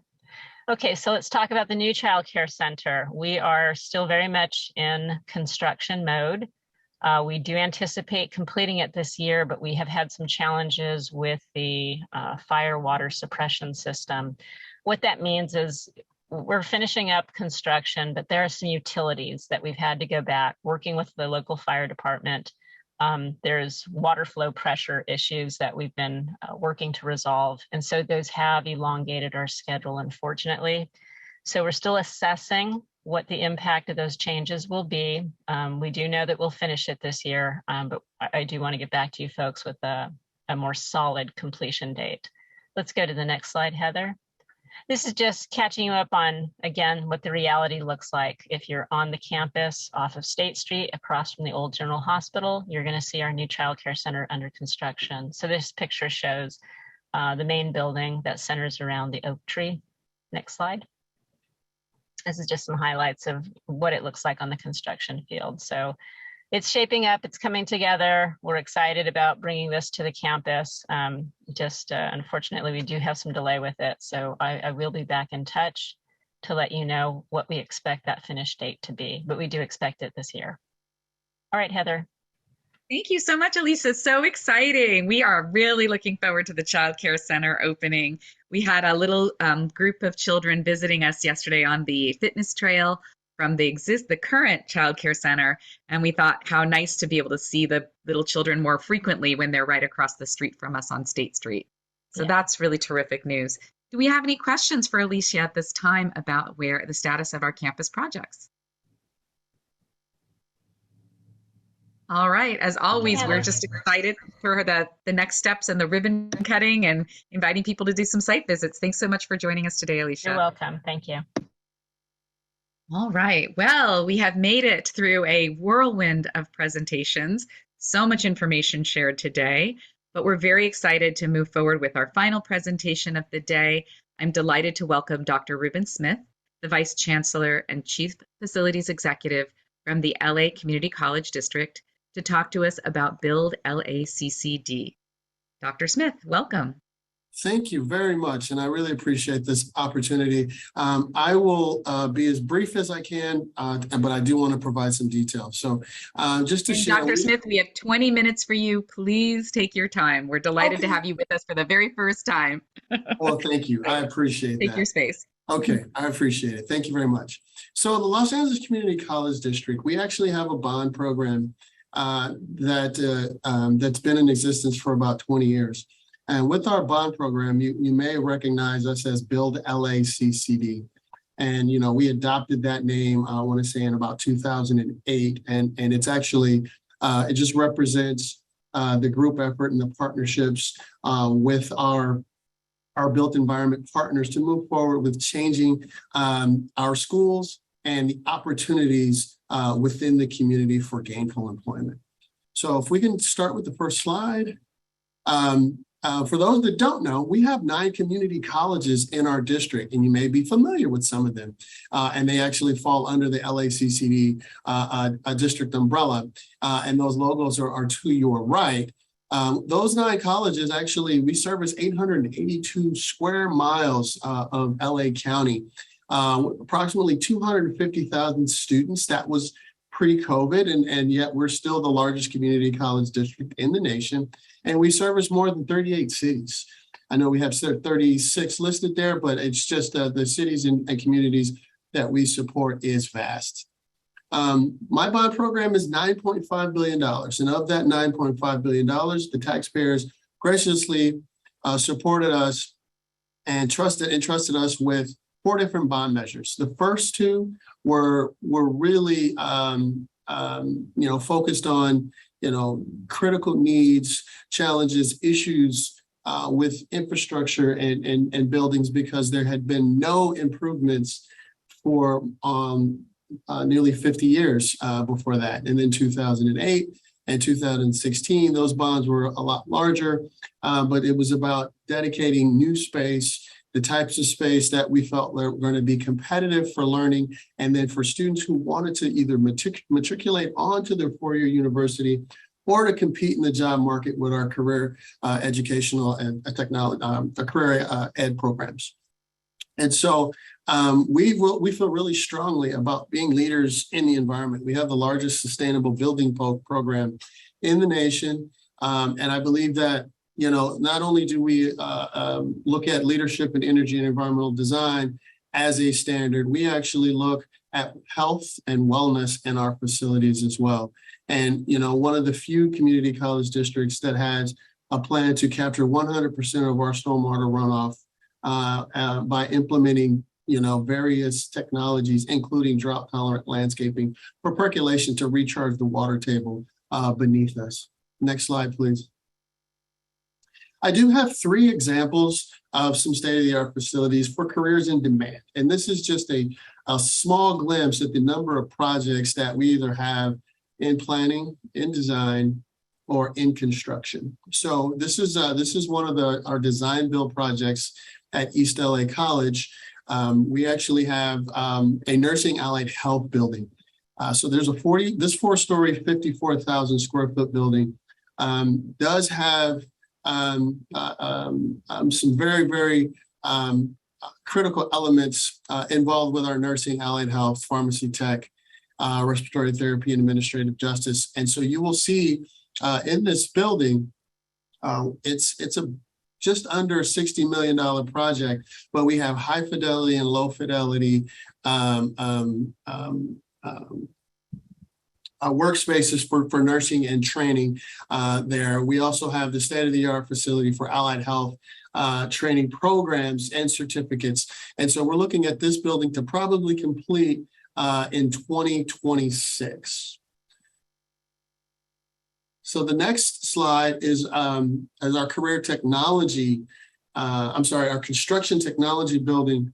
Okay, so let's talk about the new child care center. We are still very much in construction mode. We do anticipate completing it this year, but we have had some challenges with the fire water suppression system. What that means is we're finishing up construction, but there are some utilities that we've had to go back, working with the local fire department. There's water flow pressure issues that we've been working to resolve. And so those have elongated our schedule, unfortunately. So we're still assessing what the impact of those changes will be. We do know that we'll finish it this year, but I do want to get back to you folks with a more solid completion date. Let's go to the next slide, Heather. This is just catching you up on, again, what the reality looks like. If you're on the campus off of State Street across from the old General Hospital, you're going to see our new child care center under construction. So this picture shows the main building that centers around the oak tree. Next slide. This is just some highlights of what it looks like on the construction field. So it's shaping up, it's coming together. We're excited about bringing this to the campus. Unfortunately, we do have some delay with it. So I will be back in touch to let you know what we expect that finish date to be, but we do expect it this year. All right, Heather. Thank you so much, Alicia. So exciting. We are really looking forward to the Child Care Center opening. We had a little group of children visiting us yesterday on the fitness trail from the current Child Care Center. And we thought how nice to be able to see the little children more frequently when they're right across the street from us on State Street. So that's really terrific news. Do we have any questions for Alicia at this time about where the status of our campus projects? All right, as always, we're just excited for the next steps and the ribbon cutting and inviting people to do some site visits. Thanks so much for joining us today, Alicia. You're welcome. Thank you. All right, well, we have made it through a whirlwind of presentations. So much information shared today, but we're very excited to move forward with our final presentation of the day. I'm delighted to welcome Dr. Ruben Smith, the Vice Chancellor and Chief Facilities Executive from the LA Community College District, to talk to us about Build LACCD. Dr. Smith, welcome. Thank you very much, and I really appreciate this opportunity. I will be as brief as I can, but I do want to provide some details. So just to share— Dr. Smith, we have 20 minutes for you. Please take your time. We're delighted to have you with us for the very first time. Well, thank you. I appreciate that. Take your space. Okay, I appreciate it. Thank you very much. So the Los Angeles Community College District, we actually have a bond program that's been in existence for about 20 years. And with our bond program, you may recognize us as Build LACCD. And, you know, we adopted that name, I want to say in about 2008. And it's actually, it just represents the group effort and the partnerships with our built environment partners to move forward with changing our schools and the opportunities within the community for gainful employment. So if we can start with the first slide. For those that don't know, we have 9 community colleges in our district, and you may be familiar with some of them. And they actually fall under the LACCD district umbrella. And those logos are to your right. Those 9 colleges, actually, we service 882 square miles of LA County, approximately 250,000 students. That was pre-COVID, and yet we're still the largest community college district in the nation. And we service more than 38 cities. I know we have 36 listed there, but it's just the cities and communities that we support is vast. My bond program is $9.5 billion. And of that $9.5 billion, the taxpayers graciously supported us and trusted us with 4 different bond measures. The first 2 were really focused on critical needs, challenges, issues with infrastructure and buildings, because there had been no improvements for nearly 50 years before that. And then 2008 and 2016, those bonds were a lot larger, but it was about dedicating new space, the types of space that we felt were going to be competitive for learning, and then for students who wanted to either matriculate onto their 4-year university or to compete in the job market with our career educational and technology, career ed programs. And so we feel really strongly about being leaders in the environment. We have the largest sustainable building program in the nation. And I believe that, not only do we look at leadership in energy and environmental design as a standard, we actually look at health and wellness in our facilities as well. And, one of the few community college districts that has a plan to capture 100% of our stormwater runoff by implementing, various technologies, including drought tolerant landscaping for percolation to recharge the water table beneath us. Next slide, please. I do have 3 examples of some state-of-the-art facilities for careers in demand. And this is just a small glimpse at the number of projects that we either have in planning, in design, or in construction. So this is one of our design build projects at East LA College. We actually have a nursing allied health building. So there's this 4-story, 54,000 square foot building does have some very, very critical elements involved with our nursing, allied health, pharmacy tech, respiratory therapy, and administrative justice. And so you will see in this building, it's a just under $60 million project, but we have high fidelity and low fidelity workspaces for nursing and training there. We also have the state-of-the-art facility for allied health training programs and certificates. And so we're looking at this building to probably complete in 2026. So the next slide is our career technology, our construction technology building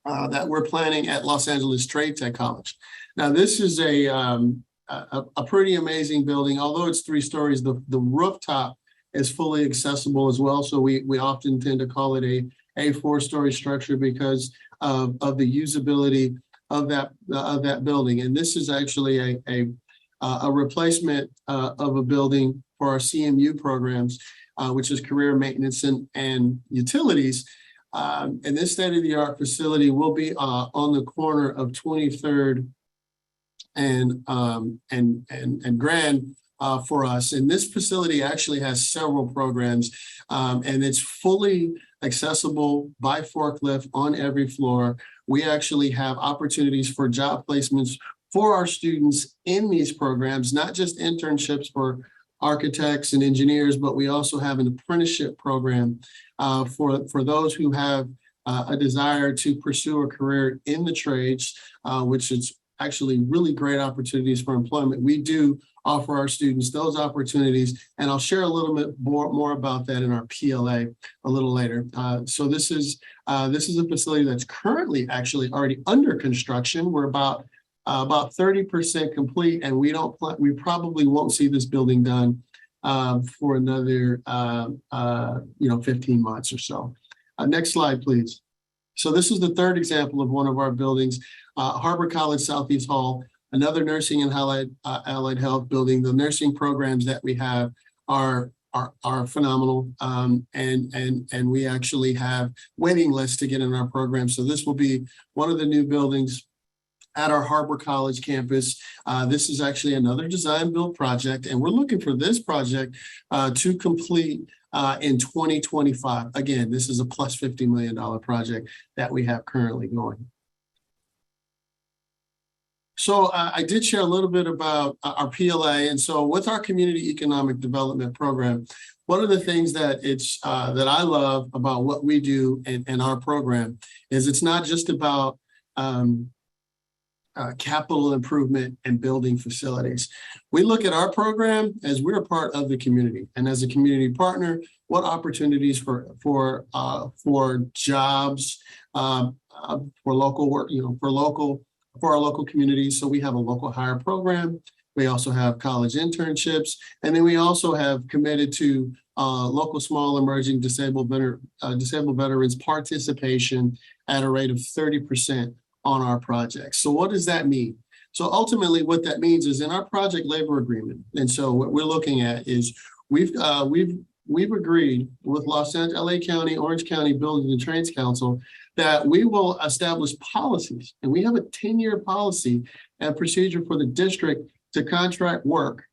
that we're planning at Los Angeles Trade Tech College. Now, this is a pretty amazing building. Although it's 3 stories, the rooftop is fully accessible as well. So we often tend to call it a 4-story structure because of the usability of that building. And this is actually a replacement of a building for our CMU programs, which is career maintenance and utilities. And this state-of-the-art facility will be on the corner of 23rd and Grand for us. And this facility actually has several programs, and it's fully accessible by forklift on every floor. We actually have opportunities for job placements for our students in these programs, not just internships for architects and engineers, but we also have an apprenticeship program for those who have a desire to pursue a career in the trades, which is actually really great opportunities for employment. We do offer our students those opportunities, and I'll share a little bit more about that in our PLA a little later. So this is a facility that's currently actually already under construction. We're about 30% complete, and we probably won't see this building done for another 15 months or so. Next slide, please. So this is the third example of one of our buildings, Harbor College Southeast Hall, another nursing and allied health building. The nursing programs that we have are phenomenal, and we actually have waiting lists to get in our program. So this will be one of the new buildings at our Harbor College campus. This is actually another design build project, and we're looking for this project to complete in 2025. Again, this is a plus $50 million project that we have currently going. So I did share a little bit about our PLA, and so with our Community Economic Development Program, one of the things that that I love about what we do in our program is it's not just about capital improvement and building facilities. We look at our program as we're a part of the community, and as a community partner, what opportunities for jobs, for local work, for our local communities. So we have a local hire program. We also have college internships, and then we also have committed to local small emerging disabled veterans participation at a rate of 30% on our projects. So what does that mean? So ultimately what that means is in our project labor agreement. And so what we're looking at is we've agreed with Los Angeles, LA County, Orange County Building and Trades Council that we will establish policies, and we have a 10-year policy and procedure for the district to contract work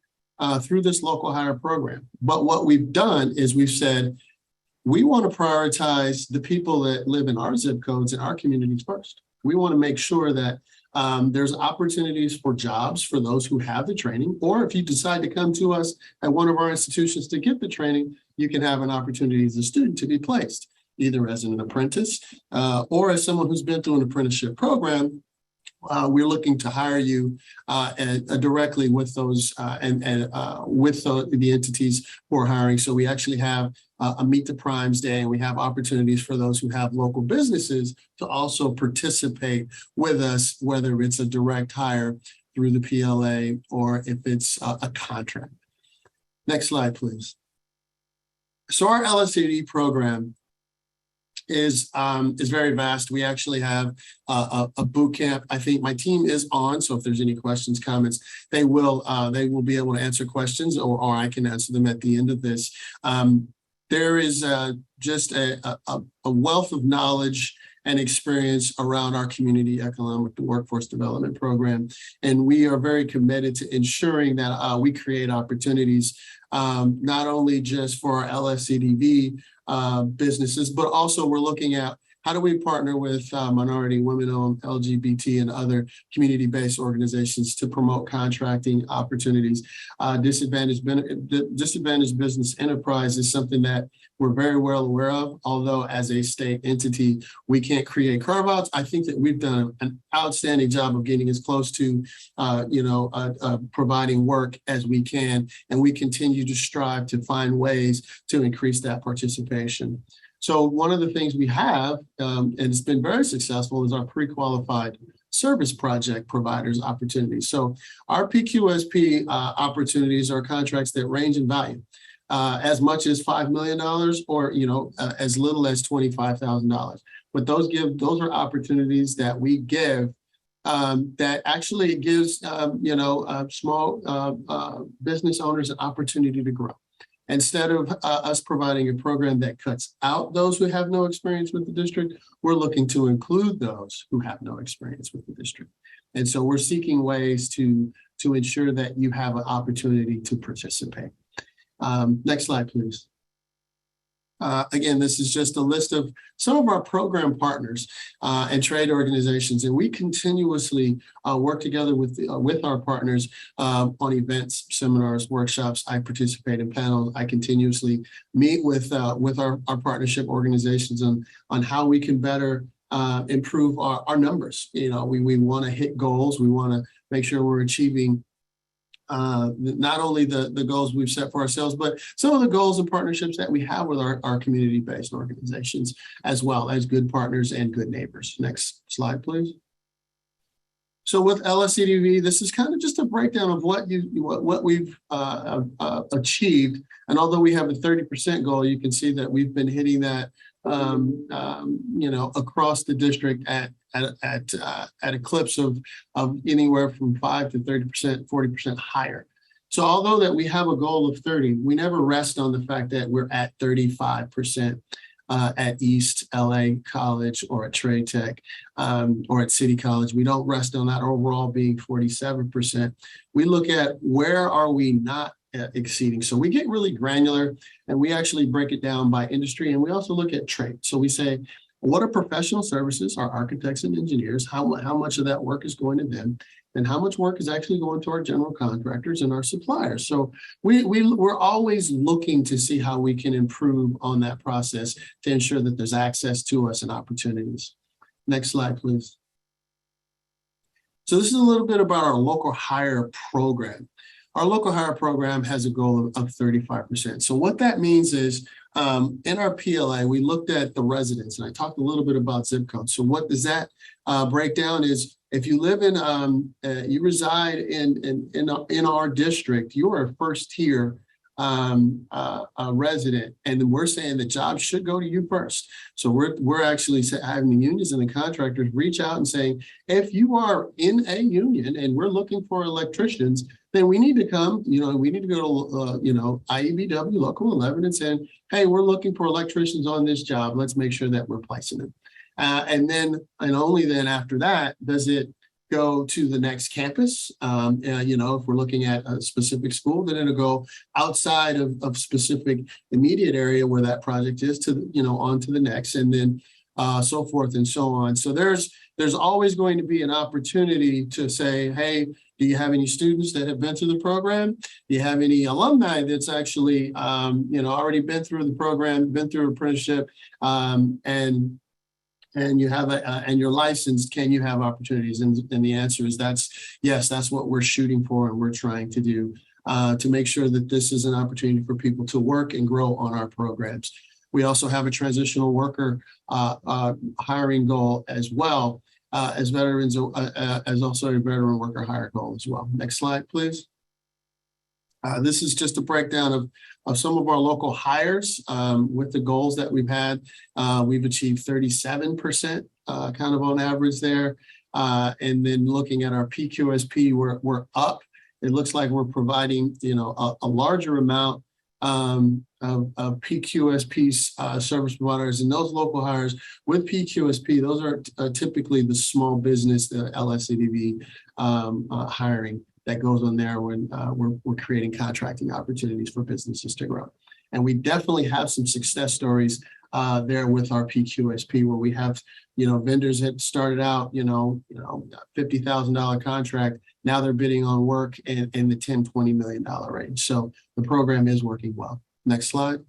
through this local hire program. But what we've done is we've said, we want to prioritize the people that live in our zip codes and our communities first. We want to make sure that there's opportunities for jobs for those who have the training, or if you decide to come to us at one of our institutions to get the training, you can have an opportunity as a student to be placed, either as an apprentice or as someone who's been through an apprenticeship program. We're looking to hire you directly with those with the entities who are hiring. So we actually have a Meet the Primes Day, and we have opportunities for those who have local businesses to also participate with us, whether it's a direct hire through the PLA or if it's a contract. Next slide, please. So our LSCD program is very vast. We actually have a boot camp. I think my team is on, so if there's any questions, comments, they will be able to answer questions, or I can answer them at the end of this. There is just a wealth of knowledge and experience around our community economic workforce development program. And we are very committed to ensuring that we create opportunities, not only just for our LSCDV businesses, but also we're looking at how do we partner with minority, women-owned, LGBT, and other community-based organizations to promote contracting opportunities. Disadvantaged business enterprise is something that we're very well aware of, although as a state entity, we can't create carve-outs. I think that we've done an outstanding job of getting as close to providing work as we can, and we continue to strive to find ways to increase that participation. So one of the things we have, and it's been very successful, is our pre-qualified service project providers opportunities. So our PQSP opportunities are contracts that range in value, as much as $5 million or as little as $25,000. But those are opportunities that we give that actually gives small business owners an opportunity to grow. Instead of us providing a program that cuts out those who have no experience with the district, we're looking to include those who have no experience with the district. And so we're seeking ways to ensure that you have an opportunity to participate. Next slide, please. Again, this is just a list of some of our program partners and trade organizations, and we continuously work together with our partners on events, seminars, workshops. I participate in panels. I continuously meet with our partnership organizations on how we can better improve our numbers. We want to hit goals. We want to make sure we're achieving not only the goals we've set for ourselves, but some of the goals and partnerships that we have with our community-based organizations, as well as good partners and good neighbors. Next slide, please. So with LSCDV, this is kind of just a breakdown of what we've achieved. And although we have a 30% goal, you can see that we've been hitting that, across the district at a clips of anywhere from 5 to 30%, 40% higher. So although that we have a goal of 30, we never rest on the fact that we're at 35%. At East LA College or at Trade Tech or at City College. We don't rest on that overall being 47%. We look at where are we not exceeding. So we get really granular and we actually break it down by industry, and we also look at trade. So we say, what are professional services, our architects and engineers, how much of that work is going to them, and how much work is actually going to our general contractors and our suppliers. So we're always looking to see how we can improve on that process to ensure that there's access to us and opportunities. Next slide, please. So this is a little bit about our local hire program. Our local hire program has a goal of 35%. So what that means is in our PLA, we looked at the residents, and I talked a little bit about zip codes. So what does that break down is, if you live in, you reside in our district, you are a first tier resident, and we're saying the job should go to you first. So we're actually having the unions and the contractors reach out and saying, if you are in a union and we're looking for electricians, then we need to come, we need to go to, IEBW Local 11 and saying, hey, we're looking for electricians on this job. Let's make sure that we're placing them. And only then after that does it go to the next campus. If we're looking at a specific school, then it'll go outside of specific immediate area where that project is to, on to the next, and then so forth and so on. So there's always going to be an opportunity to say, hey, do you have any students that have been through the program? Do you have any alumni that's actually, already been through the program, been through apprenticeship, and you have and you're licensed? Can you have opportunities? And the answer is yes, that's what we're shooting for and we're trying to do to make sure that this is an opportunity for people to work and grow on our programs. We also have a transitional worker hiring goal as well as veterans, as also a veteran worker hire goal as well. Next slide, please. This is just a breakdown of some of our local hires with the goals that we've had. We've achieved 37% kind of on average there. And then looking at our PQSP, we're up. It looks like we're providing, a larger amount of PQSP service providers, and those local hires with PQSP, those are typically the small business, the LSCDV hiring that goes on there when we're creating contracting opportunities for businesses to grow. And we definitely have some success stories there with our PQSP, where we have, vendors that started out, $50,000 contract. Now they're bidding on work in the $10, $20 million range. So the program is working well. Next slide.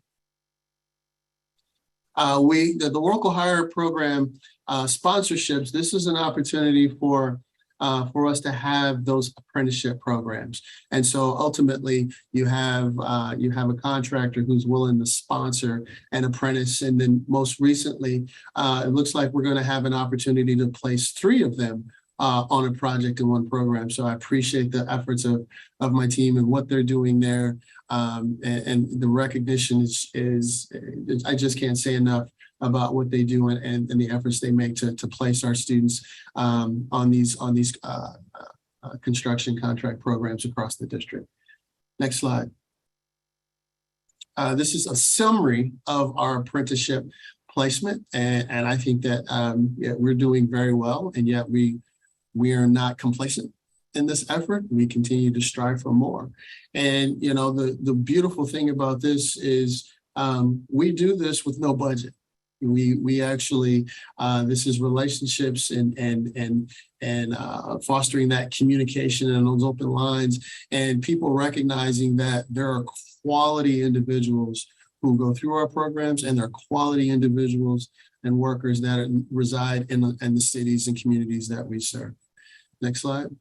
The local hire program sponsorships, this is an opportunity for us to have those apprenticeship programs. And so ultimately you have a contractor who's willing to sponsor an apprentice. And then most recently, it looks like we're going to have an opportunity to place 3 of them on a project in one program. So I appreciate the efforts of my team and what they're doing there. And the recognition is I just can't say enough about what they do and the efforts they make to place our students on these construction contract programs across the district. Next slide. This is a summary of our apprenticeship placement, and I think that we're doing very well, and yet we are not complacent in this effort. We continue to strive for more. And the beautiful thing about this is we do this with no budget. We actually this is relationships and fostering that communication and those open lines, and people recognizing that there are quality individuals who go through our programs, and they're quality individuals and workers that reside in the cities and communities that we serve. Next slide.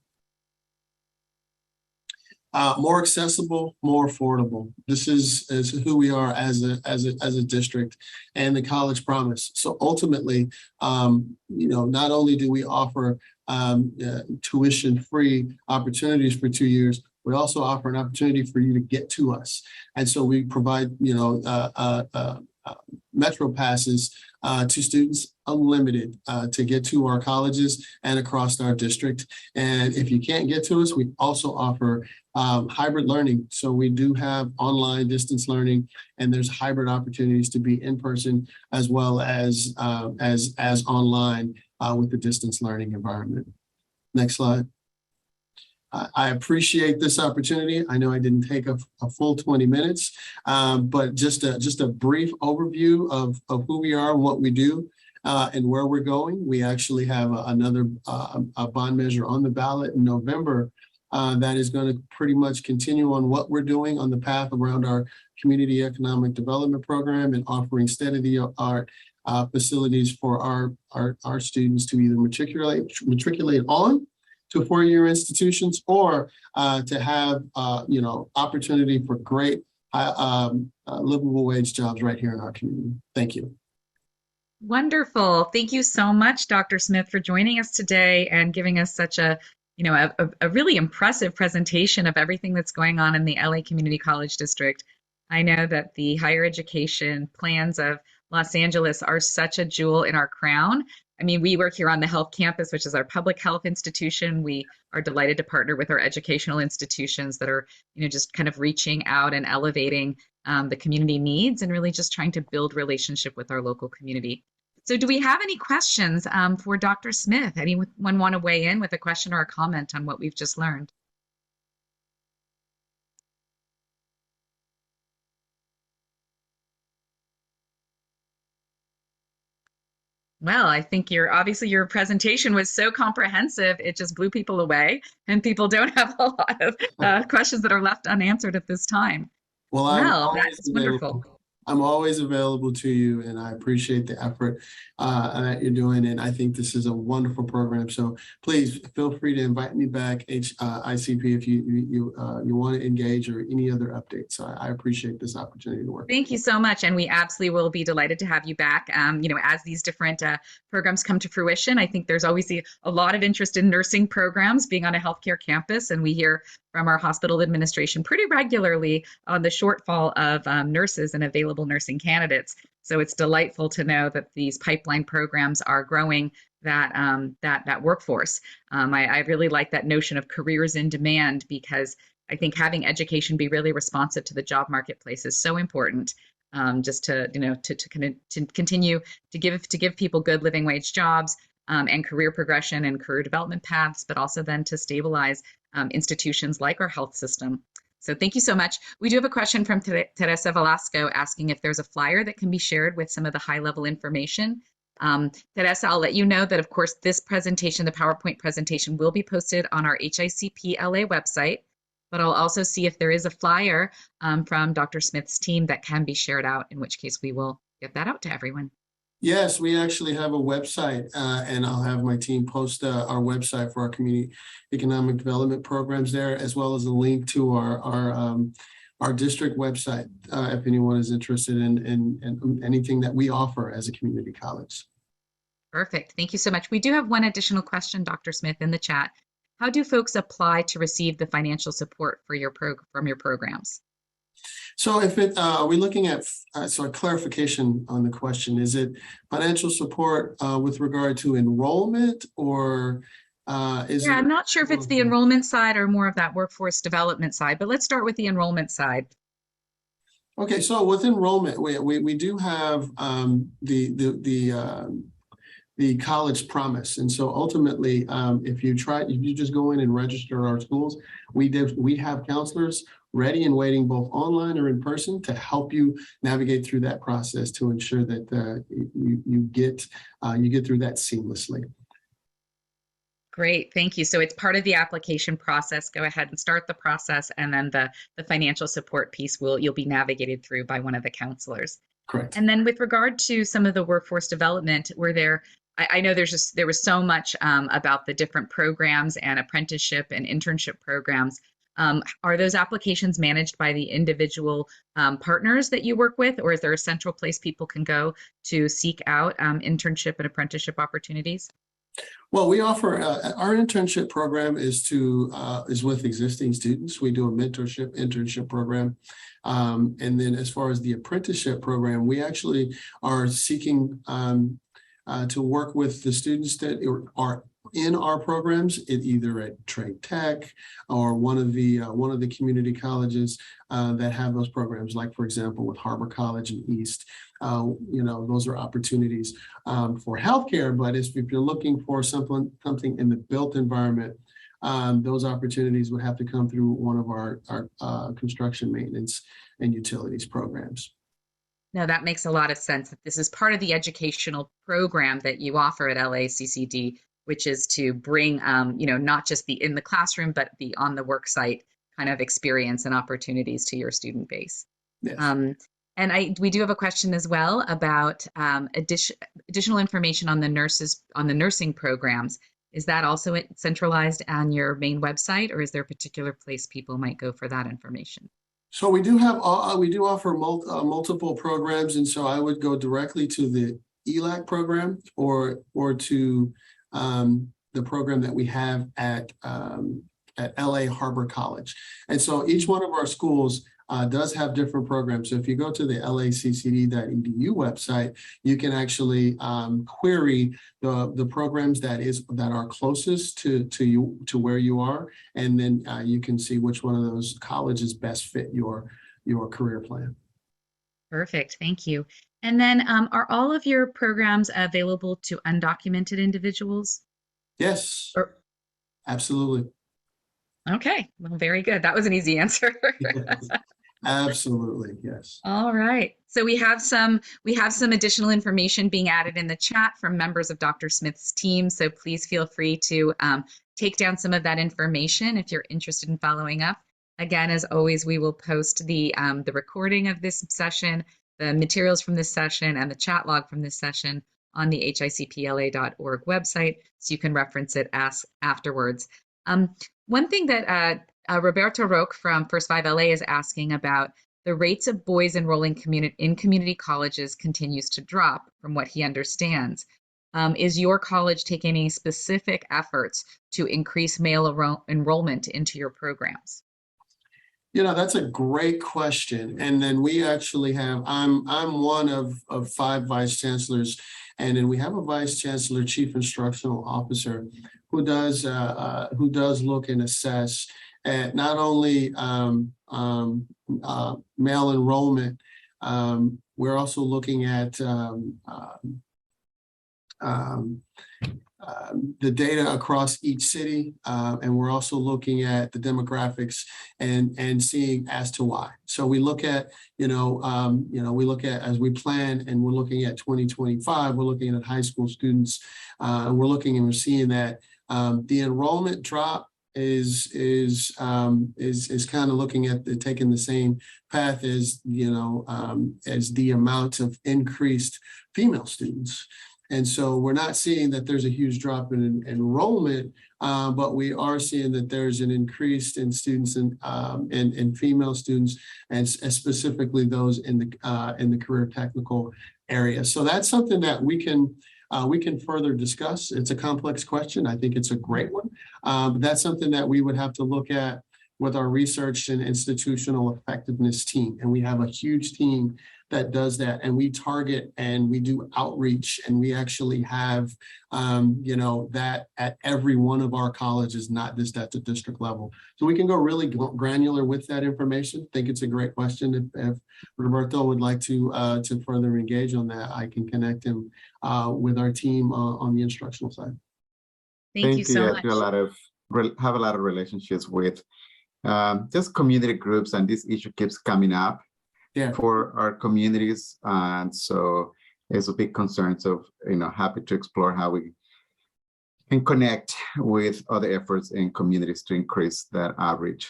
more accessible, more affordable. This is who we are as a district and the college promise. So ultimately, not only do we offer tuition-free opportunities for 2 years, we also offer an opportunity for you to get to us. And so we provide, Metro passes to students unlimited to get to our colleges and across our district. And if you can't get to us, we also offer hybrid learning. So we do have online distance learning, and there's hybrid opportunities to be in person as well as online with the distance learning environment. Next slide. I appreciate this opportunity. I know I didn't take a full 20 minutes, but just a brief overview of who we are, what we do, and where we're going. We actually have another bond measure on the ballot in November that is going to pretty much continue on what we're doing on the path around our community economic development program and offering state-of-the-art facilities for our students to either matriculate on to four-year institutions or to have opportunity for great livable wage jobs right here in our community. Thank you. Wonderful. Thank you so much, Dr. Smith, for joining us today and giving us such a really impressive presentation of everything that's going on in the LA Community College District. I know that the higher education plans of Los Angeles are such a jewel in our crown. I mean, we work here on the Health Campus, which is our public health institution. We are delighted to partner with our educational institutions that are, just kind of reaching out and elevating the community needs and really just trying to build relationship with our local community. So do we have any questions for Dr. Smith? Anyone want to weigh in with a question or a comment on what we've just learned? Well, I think your presentation was so comprehensive, it just blew people away, and people don't have a lot of questions that are left unanswered at this time. Well, that's wonderful. I'm always available to you, and I appreciate the effort that you're doing. And I think this is a wonderful program. So please feel free to invite me back, HICP, if you want to engage or any other updates. So I appreciate this opportunity to work. Thank you so much, and we absolutely will be delighted to have you back. As these different programs come to fruition, I think there's always a lot of interest in nursing programs being on a healthcare campus, and we hear from our hospital administration pretty regularly on the shortfall of nurses and available nursing candidates. So it's delightful to know that these pipeline programs are growing that workforce. I really like that notion of careers in demand, because I think having education be really responsive to the job marketplace is so important. Just to continue to give people good living wage jobs and career progression and career development paths, but also then to stabilize institutions like our health system. So thank you so much. We do have a question from Teresa Velasco asking if there's a flyer that can be shared with some of the high-level information. Teresa, I'll let you know that, of course, this presentation, the PowerPoint presentation, will be posted on our HICP LA website, but I'll also see if there is a flyer from Dr. Smith's team that can be shared out, in which case we will get that out to everyone. Yes, we actually have a website, and I'll have my team post our website for our community economic development programs there, as well as a link to our district website if anyone is interested in anything that we offer as a community college. Perfect. Thank you so much. We do have one additional question, Dr. Smith, in the chat. How do folks apply to receive the financial support for from your programs? So are we looking at, so a clarification on the question, is it financial support with regard to enrollment, or I'm not sure if it's the enrollment side or more of that workforce development side, but let's start with the enrollment side. Okay, so with enrollment, we do have the college promise. And so ultimately, if you just go in and register our schools, we have counselors ready and waiting both online or in person to help you navigate through that process to ensure that you get through that seamlessly. Great, thank you. So it's part of the application process. Go ahead and start the process, and then the financial support piece you'll be navigated through by one of the counselors. Correct. And then with regard to some of the workforce development, I know there was so much about the different programs and apprenticeship and internship programs. Are those applications managed by the individual partners that you work with, or is there a central place people can go to seek out internship and apprenticeship opportunities? Well, we offer our internship program is with existing students. We do a internship program. And then as far as the apprenticeship program, we actually are seeking to work with the students that are in our programs, either at Trade Tech or one of the community colleges that have those programs, like for example with Harbor College and East. Those are opportunities for healthcare. But if you're looking for something in the built environment, those opportunities would have to come through one of our construction maintenance and utilities programs. No, that makes a lot of sense. That this is part of the educational program that you offer at LACCD, which is to bring, not just the in the classroom, but the on the work site kind of experience and opportunities to your student base. Yes. And we do have a question as well about additional information on the nursing programs. Is that also centralized on your main website, or is there a particular place people might go for that information? So we do offer multiple programs, and so I would go directly to the ELAC program or to the program that we have at LA Harbor College. And so each one of our schools does have different programs. So if you go to the laccd.edu website, you can actually query the programs that are closest to where you are, and then you can see which one of those colleges best fit your career plan. Perfect, thank you. And then are all of your programs available to undocumented individuals? Yes, absolutely. Okay, well, very good. That was an easy answer. Yes, absolutely, yes. All right. So we have some additional information being added in the chat from members of Dr. Smith's team. So please feel free to take down some of that information if you're interested in following up. Again, as always, we will post the recording of this session, the materials from this session, and the chat log from this session on the hicpla.org website, so you can reference it afterwards. One thing that Roberto Roque from First 5 LA is asking about, the rates of boys enrolling in community colleges continues to drop from what he understands. Is your college taking any specific efforts to increase male enrollment into your programs? That's a great question. And then we actually have, I'm one of 5 vice chancellors, and then we have a vice chancellor, chief instructional officer, who does look and assess at not only male enrollment. We're also looking at the data across each city, and we're also looking at the demographics and seeing as to why. So we look at, we look at, as we plan, and we're looking at 2025, we're looking at high school students, and we're seeing that the enrollment drop is kind of looking at taking the same path as the amount of increased female students. And so we're not seeing that there's a huge drop in enrollment, but we are seeing that there's an increase in students and female students, and specifically those in the career technical area. So that's something that we can further discuss. It's a complex question. I think it's a great one. But that's something that we would have to look at with our research and institutional effectiveness team. And we have a huge team that does that, and we target and we do outreach, and we actually have that at every one of our colleges, not just at the district level. So we can go really granular with that information. I think it's a great question. If Roberto would like to further engage on that, I can connect him with our team on the instructional side. Thank you so much. Have a lot of relationships with just community groups, and this issue keeps coming up for our communities, and so it's a big concern. So happy to explore how we can connect with other efforts in communities to increase that outreach.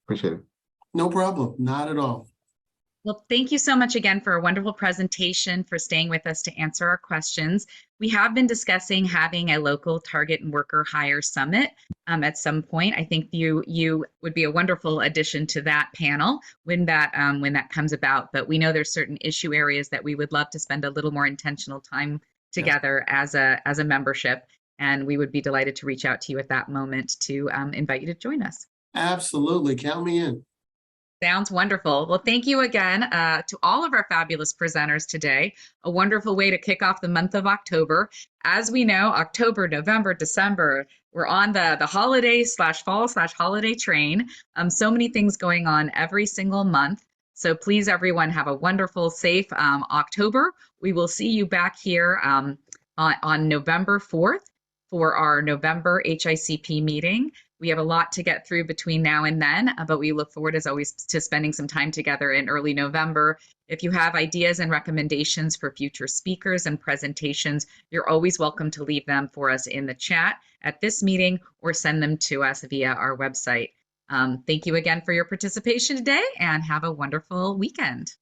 Appreciate it. No problem, not at all. Well, thank you so much again for a wonderful presentation, for staying with us to answer our questions. We have been discussing having a local target and worker hire summit at some point. I think you would be a wonderful addition to that panel when that comes about. But we know there's certain issue areas that we would love to spend a little more intentional time together as a membership, and we would be delighted to reach out to you at that moment to invite you to join us. Absolutely, count me in. Sounds wonderful. Well, thank you again to all of our fabulous presenters today. A wonderful way to kick off the month of October. As we know, October, November, December, we're on the holiday/fall/holiday train. So many things going on every single month. So please, everyone, have a wonderful, safe October. We will see you back here on November 4th for our November HICP meeting. We have a lot to get through between now and then, but we look forward, as always, to spending some time together in early November. If you have ideas and recommendations for future speakers and presentations, you're always welcome to leave them for us in the chat at this meeting or send them to us via our website. Thank you again for your participation today, and have a wonderful weekend.